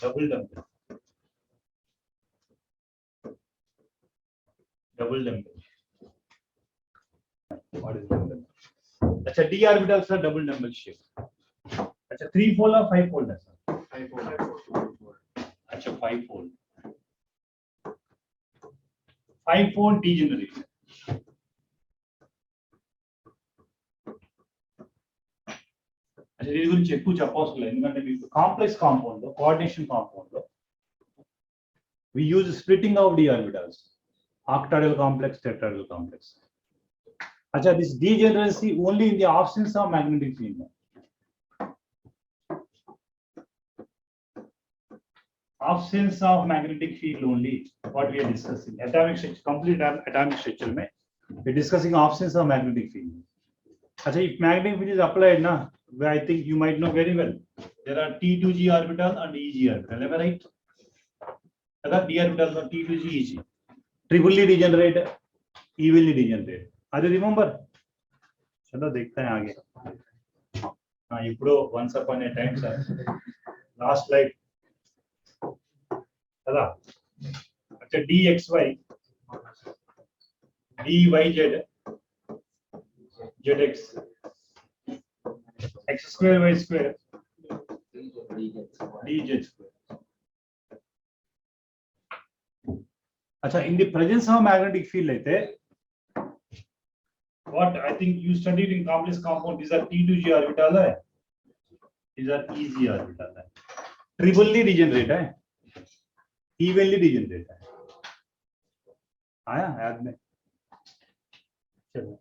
Double dumbbell. Double dumbbell. What is double dumbbell? अच्छा, d orbitals are double dumbbell shape. अच्छा, 3-fold or 5-fold है sir? 5-fold. अच्छा, 5-fold. 5-fold degeneration. अच्छा, దీని గురించి ఎక్కువ చెప్పవసరం లేదు, ఎందుకంటే మీకు కాంప్లెక్స్ కాంపౌండ్ లో, కోఆర్డినేషన్ కాంపౌండ్ లో we use splitting of d orbitals, octahedral complex, tetrahedral complex. अच्छा, this degeneracy only in the absence of magnetic field. Absence of magnetic field only what we are discussing. Atomic structure, complete atomic structure में we are discussing absence of magnetic field. अच्छा, if magnetic field is applied ना, I think you might know very well. There are T2G orbital and EG orbital. Am I right? अगर d orbital और T2G EG triply degenerate, evenly degenerate. Are you remember? चलो देखते हैं आगे. हाँ, ఇప్పుడు once upon a time sir, last life. चला. अच्छा, dxy, dyz, zx, x square y square, dz square. अच्छा, in the presence of magnetic field लेते, what I think you studied in complex compound, these are T2G orbital है, these are EG orbital है, triply degenerate है, evenly degenerate है, आया याद में? चलो,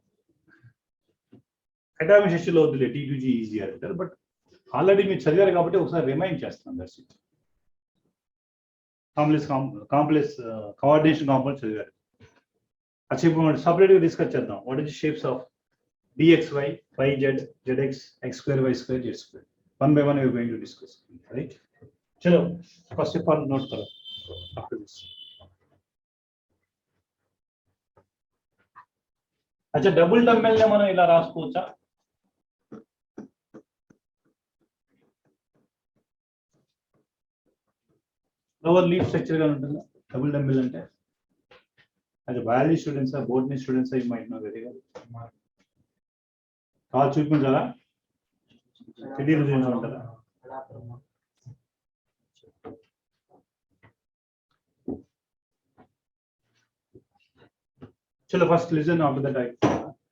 atomic structure లో వద్దులే T2G EG orbital, but already మీరు చదివారు కాబట్టి ఒకసారి రిమైండ్ చేస్తాను. That's it. Complex coordination compound చదివారు. अच्छा, ఇప్పుడు సెపరేట్ గా డిస్కస్ చేద్దాం. What is the shapes of dxy, yz, zx, x square y square z square. One by one we are going to discuss, right? चलो, first of all note करो after this. अच्छा, double dumbbell ने మనం ఇలా రాసుకోవచ్చా? Lower leaf structure గా ఉంటుందా double dumbbell అంటే? अच्छा, biology students are, botany students are, you might know very well. Call చూపించాలా? తెలియదు అంటారా? चलो, first listen, after that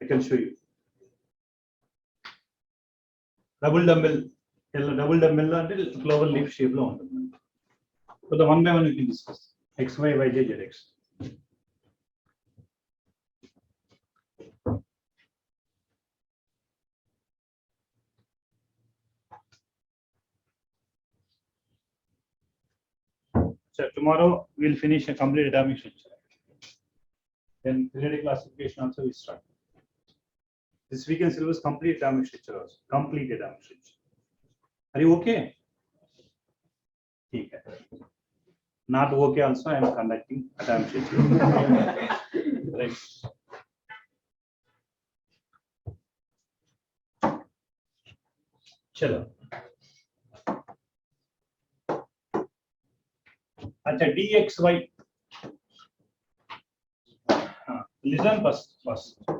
I can show you. Double dumbbell అంటే clover leaf shape లో ఉంటుంది. So the one by one we can discuss. X, Y, Y, Z, Z, X. So tomorrow we'll finish a complete atomic structure. Then periodic classification also will start. This weekend syllabus complete atomic structure also. Complete atomic structure. Are you okay? Okay. Not okay also, I am conducting atomic structure. Right. चलो अच्छा dxy listen first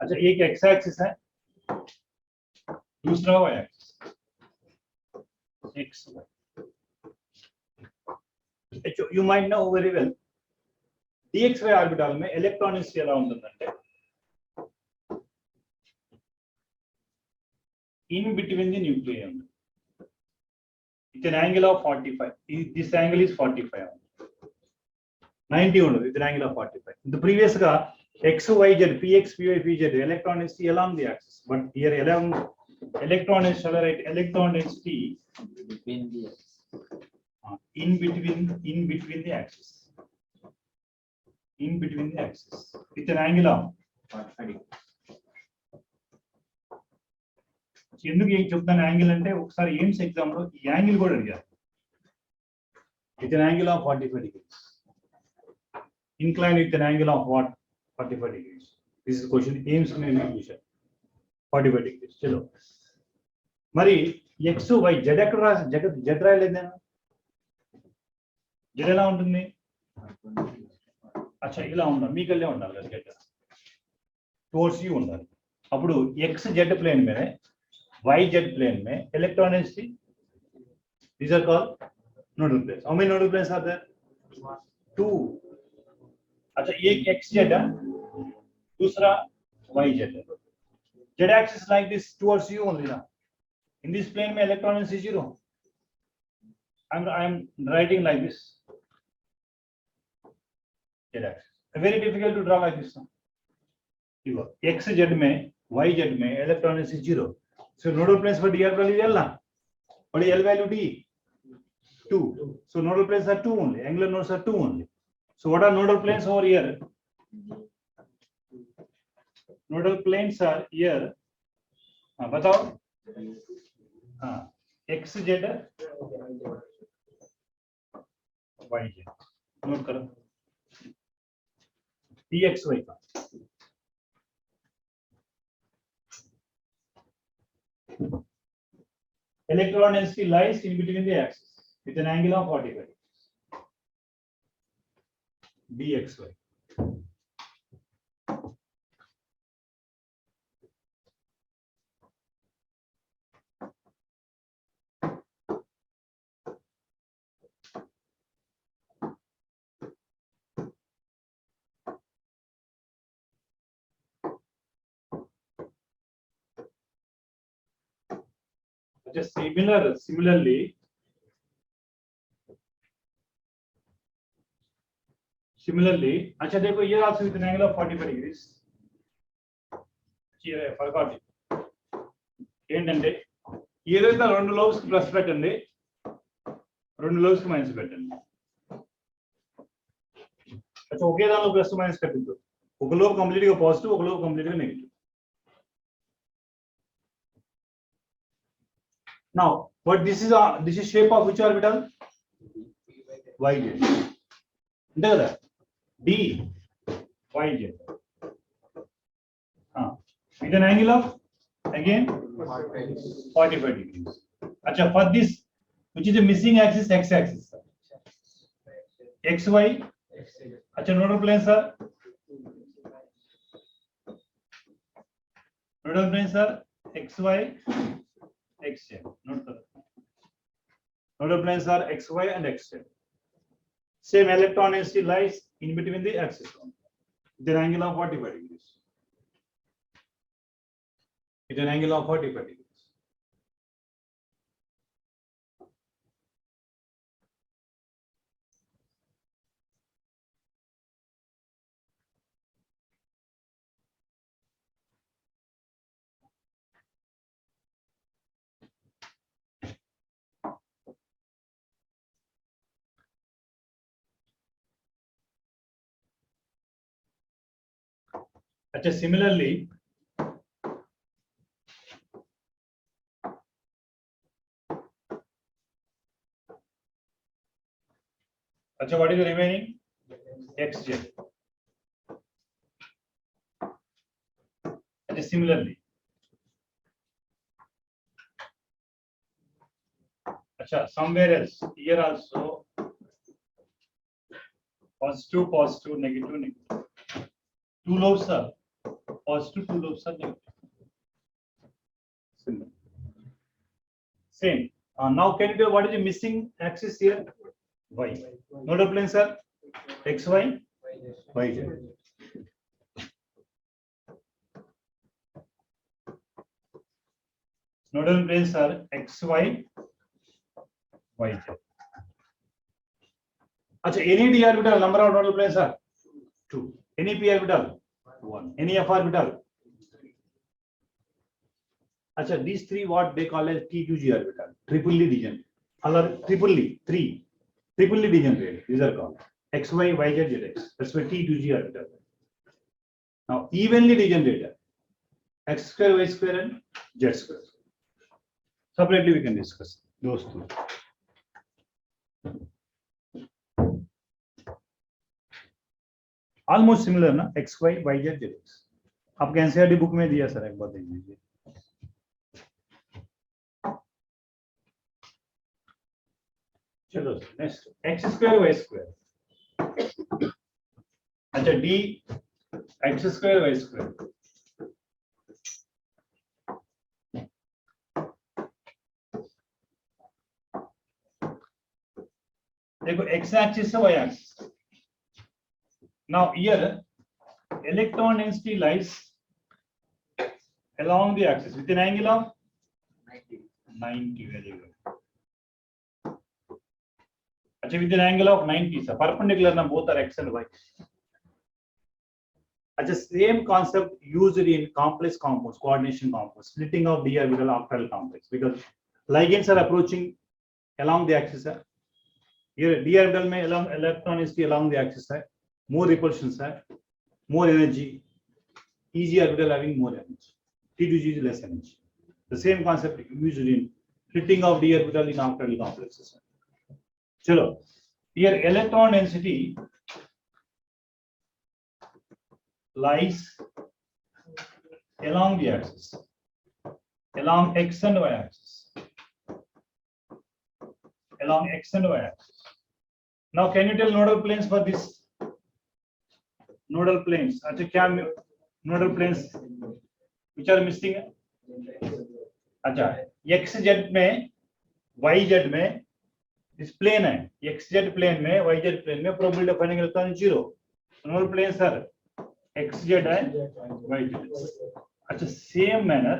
अच्छा एक x axis है दूसरा y axis x y you might know very well dxy orbital में electron is ఎలా ఉంటుందంటే in between the nuclei with an angle of 45. This angle is 45. 90 ఉండదు with an angle of 45. The previous గా x y z px py pz electron density along the axis, but here along electron is right electron density between the in between the axis with an angle of 45. ఎందుకు ఏం చెప్తాను angle అంటే ఒకసారి AIIMS exam లో ఈ angle కూడా అడిగారు with an angle of 45 degrees inclined with an angle of what 45 degrees. This is the question AIIMS में చూశారు 45 degrees. చలో మరి x y z ఎక్కడ రాసి z రాయలేదు నేను z ఎలా ఉంటుంది అచ్చా ఇలా ఉండాలి మీకల్లే ఉండాలి కదా z టువర్డ్స్ యూ ఉండాలి అప్పుడు x z ప్లేన్ మీద YZ plane में electron density these are called nodal planes. How many nodal planes are there? 2. अच्छा एक XZ है दूसरा YZ है. Z axis like this towards you only ना. In this plane में electron density 0. I am writing like this. Z axis. Very difficult to draw like this ना. XZ में YZ में electron density 0. So nodal planes for dr value L na. What is L value D? 2. So nodal planes are 2 only. Angular nodes are 2 only. So what are nodal planes over here? Nodal planes are here. बताओ. X Z Y Z. Note करो. dxy का. Electron density lies in between the axis with an angle of 45 dxy. Just similarly अच्छा देखो ये also with an angle of 45 degrees here I forgot it ఏంటంటే ఏదైతే రెండు lobes కి plus పెట్టండి రెండు లోబ్స్ కి మైనస్ పెట్టండి अच्छा ఒకే దానిలో ప్లస్ మైనస్ పెట్టండి ఒక లోబ్ కంప్లీట్ గా పాజిటివ్ ఒక లోబ్ కంప్లీట్ గా negative now what this is shape of which orbital yz అంటే కదా d yz with an angle of again 45 degrees acha for this which is the missing axis x axis xy acha nodal planes are xy xz note करो nodal planes are xy and xz same electron density lies in between the axis with an angle of 45 degrees with an angle of 45 degrees अच्छा similarly अच्छा, what is the remaining? XZ. And similarly, अच्छा, somewhere else here also positive, positive, negative, negative. Two lobes are positive, two lobes are negative. Similar. Same. Now can you tell what is the missing axis here? Y. Nodal planes are XY, YZ. Nodal planes are XY, YZ. अच्छा, any d orbital, number of nodal planes are 2. Any p orbital 1. Any f orbital. अच्छा, these three what they call as T2G orbital, triply degenerate. Or triply 3, triply degenerate. These are called XY, YZ, ZX. That's why T2G orbital. Now evenly degenerated, X square, Y square, and Z square. Separately we can discuss those two. Almost similar ना, XY, YZ, ZX. आपके एनसीईआरटी बुक में दिया sir, एक बार देख लीजिए. चलो next, x square y square. अच्छा, d x square y square. देखो एक्स एक्सिस है, y axis. Now here electron density lies along the axis with an angle of 90. Very good. अच्छा, with an angle of 90, so perpendicular na both are x and y. अच्छा, same concept used in complex compounds, coordination compounds, splitting of d orbital octal complex, because ligands are approaching along the axis. Here d orbital में electron density along the axis है, more repulsions है, more energy. Easy orbital having more energy. T2G is less energy. The same concept used in splitting of d orbital in octal complexes. चलो, here electron density lies along the axis, along x and y axis, along x and y axis. Now can you tell nodal planes for this? Nodal planes, अच्छा क्या nodal planes which are missing है? अच्छा, xz में, yz में इस plane है, xz plane में, yz plane में probability of finding electron 0. Nodal plane sir xz है, yz. अच्छा, सेम मैनर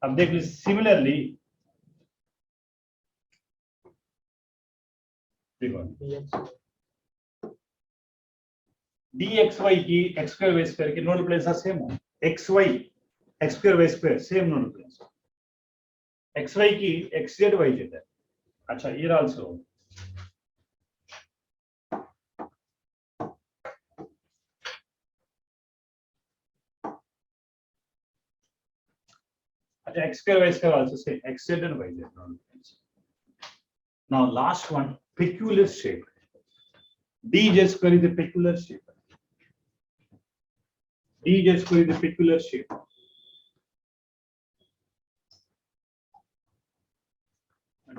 अब देख लीजिए. सिमिलरली देखो dxy की x स्क्वायर y स्क्वायर की नोडल प्लेन्स आर सेम हो. xy x square y square same nodal planes. xy की xz yz है. अच्छा, here also अच्छा, x square y square also say xz and yz. Now last one, peculiar shape. dz square is a peculiar shape. dz square is a peculiar shape.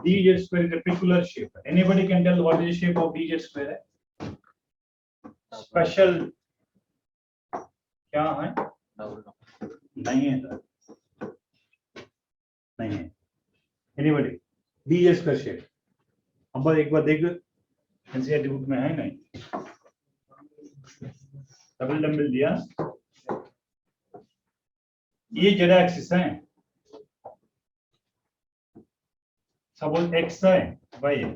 dz square is a peculiar shape. Anybody can tell what is the shape of dz square? Special क्या है? नहीं है sir, नहीं है. Anybody? dz square shape. अब एक बार देख, एनसीईआरटी बुक में है नहीं. डबल डम्बल दिया, ये जेड एक्सिस है, सपोज x है, y है.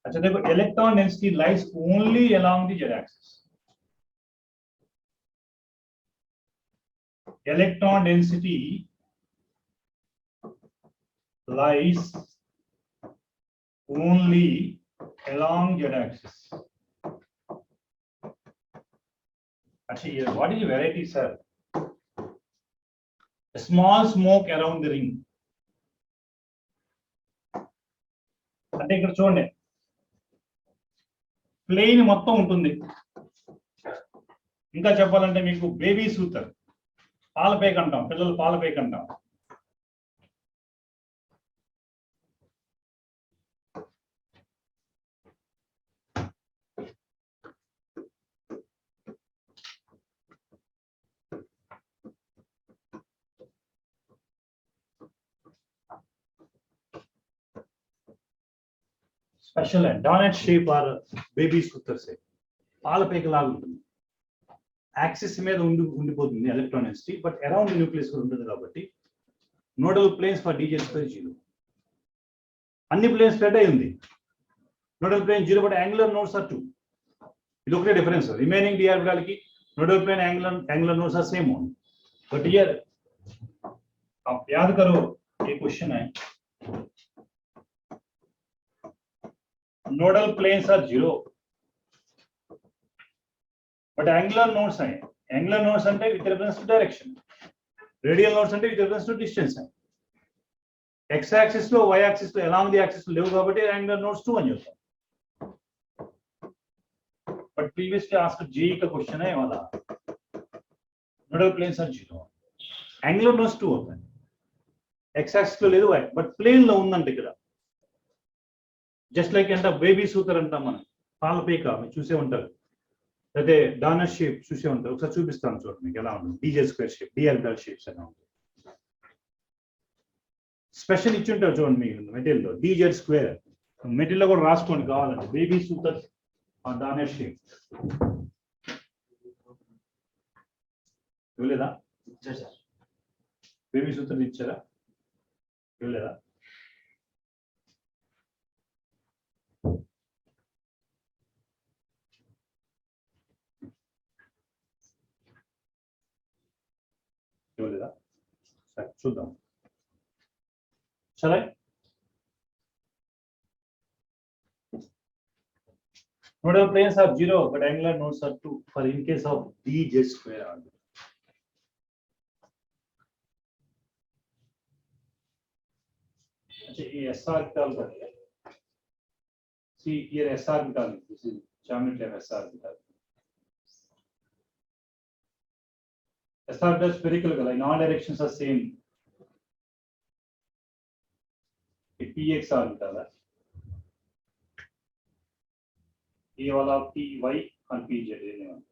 अच्छा देखो, electron density lies only along the Z axis. Electron density lies only along z axis. Actually, what is the variety, sir? A small smoke around the ring. అంటే ఇక్కడ చూడండి, plane మొత్తం ఉంటుంది. ఇంకా చెప్పాలంటే మీకు బేబీ సూతర్, పాలపేక అంటాం, పిల్లలు పాలపేక అంటాం. Special doughnut shape or baby soothers, పాలపేక లాగా ఉంటుంది. యాక్సిస్ మీద ఉండిపోతుంది electron density, but around nucleus కూడా ఉంటుంది కాబట్టి nodal planes for d z square 0. అన్ని ప్లేన్స్ స్ప్రెడ్ అయి ఉంది. Nodal plane 0 but angular nodes are 2. ఇది ఒకటే డిఫరెన్స్. రిమైనింగ్ डी ऑर्बिटल की nodal plane angular nodes are same only, but here आप याद करो ये क्वेश्चन है, nodal planes are 0 but angular nodes हैं. एंगुलर नोड्स అంటే with reference to direction, radial nodes అంటే with reference to distance. x axis లో y యాక్సిస్ లో అలాంగ్ ది యాక్సిస్ లో లేవు కాబట్టి యాంగులర్ నోడ్స్ 2 అని చెప్తాం. बट प्रीवियसली आस्क्ड जेई का क्वेश्चन है वाला nodal planes are 0, angular nodes 2 होता है. x యాక్సిస్ లో లేదు y, బట్ ప్లేన్ లో ఉందంట ఇక్కడ. జస్ట్ లైక్ అంటే బేబీ సూతర్ అంటాం మనం, పాలపేక మీరు చూసే ఉంటారు, అదే డానర్ షేప్ చూసే ఉంటారు. ఒకసారి చూపిస్తాను చూడండి మీకు ఎలా ఉంటుంది. D z square shape, d orbital shapes ఎలా ఉంటుంది. స్పెషల్ ఇచ్చి ఉంటారు చూడండి మీకు మెటీరియల్ లో, డీజెడ్ స్క్వేర్. మెటీరియల్ లో కూడా రాసుకోండి కావాలంటే, బేబీ సూతర్ ఆ డానర్ షేప్. ఇవ్వలేదా? బేబీ సూతర్ ఇచ్చారా? ఇవ్వలేదా? ఇవ్వలేదా? సరే చూద్దాం. సరే, nodal planes are 0 but angular nodes are 2 for in case of dz square orbital. अच्छा ये s orbital का है. See here s orbital, this is geometry of s orbital. s orbital spherical का, in all directions are same. px orbital है. ये वाला py और pz लेने वाला.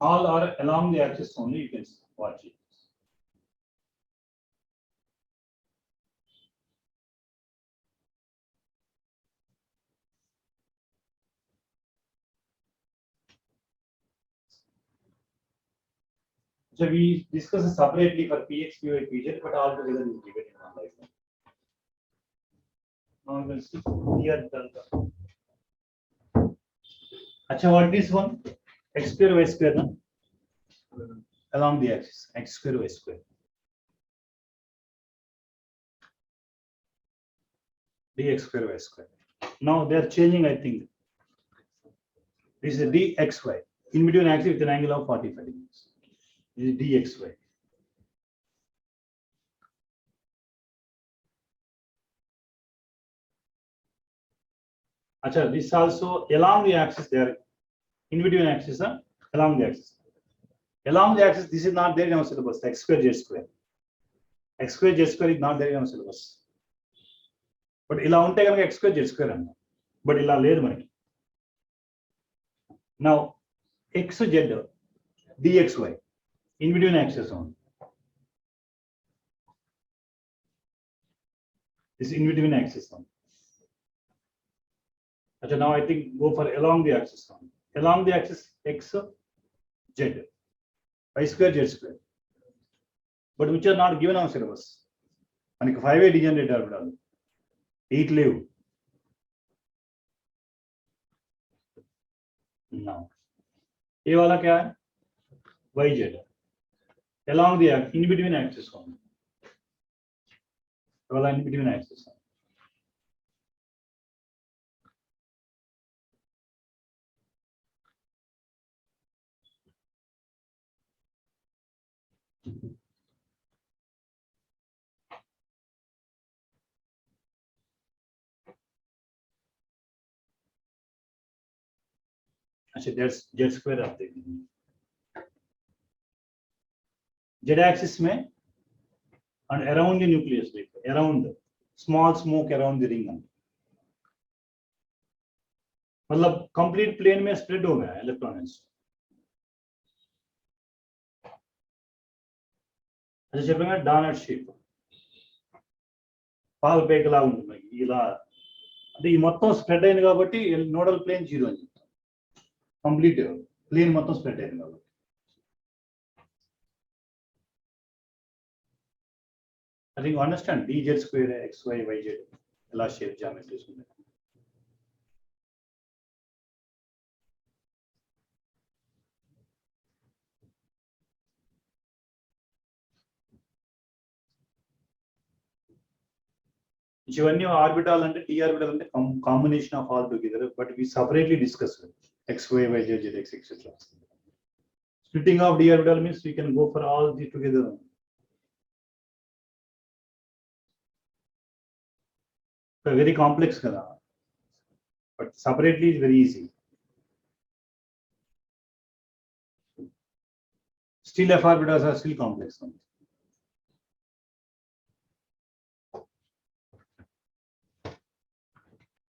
All are along the axis only, you can watch it. So we discuss separately for px, py, pz, but all together is given in one diagram. Now we will see here done. अच्छा, what is one? X square y square ना? Along the axis, x square y square. dx square y square. Now they are changing, I think. This is dxy. In between axis with an angle of 45 degrees. This is dxy. Achha, this also along the axis there. In between axis, along the axis. Along the axis, this is not there in our syllabus. X square z square. X square z square is not there in our syllabus. But ఇలా ఉంటే కనుక x square z square అన్న. But ఇలా లేదు మనకి. Now x z dxy in between axis only. This in between axis only. Achha, now I think go for along the axis only. Along the axis x z y square z square. But which are not given on syllabus. మనకి 5a degenerate orbital, 8 లేవు. Now ये वाला क्या है? yz along the in between axis only. वाला in between axis. अच्छा z square आप देख लीजिए, z axis में and around the nucleus, around small smoke around the ring, मतलब कंप्लीट प्लेन में स्प्रेड हो गया इलेक्ट्रॉन्स। అది చెప్పాను డానట్ షేప్ పాలు పేకలా ఉంటుంది ఇలా, అంటే ఈ మొత్తం స్ప్రెడ్ అయింది కాబట్టి నోడల్ ప్లేన్ 0 అని చెప్తాం, కంప్లీట్ ప్లేన్ మొత్తం స్ప్రెడ్ అయింది కాబట్టి. I think you understand dz square xy yz ఎలా షేప్ జామెట్రీస్ ఉన్నాయి. ఇవన్నీ ఆర్బిటాల్ అంటే టీ ఆర్బిటాల్ అంటే combination of all together, but we separately discuss x y y z z x etc. Splitting of d orbital means we can go for all these together. Very complex kada, but separately is very easy. Still f orbitals are still complex.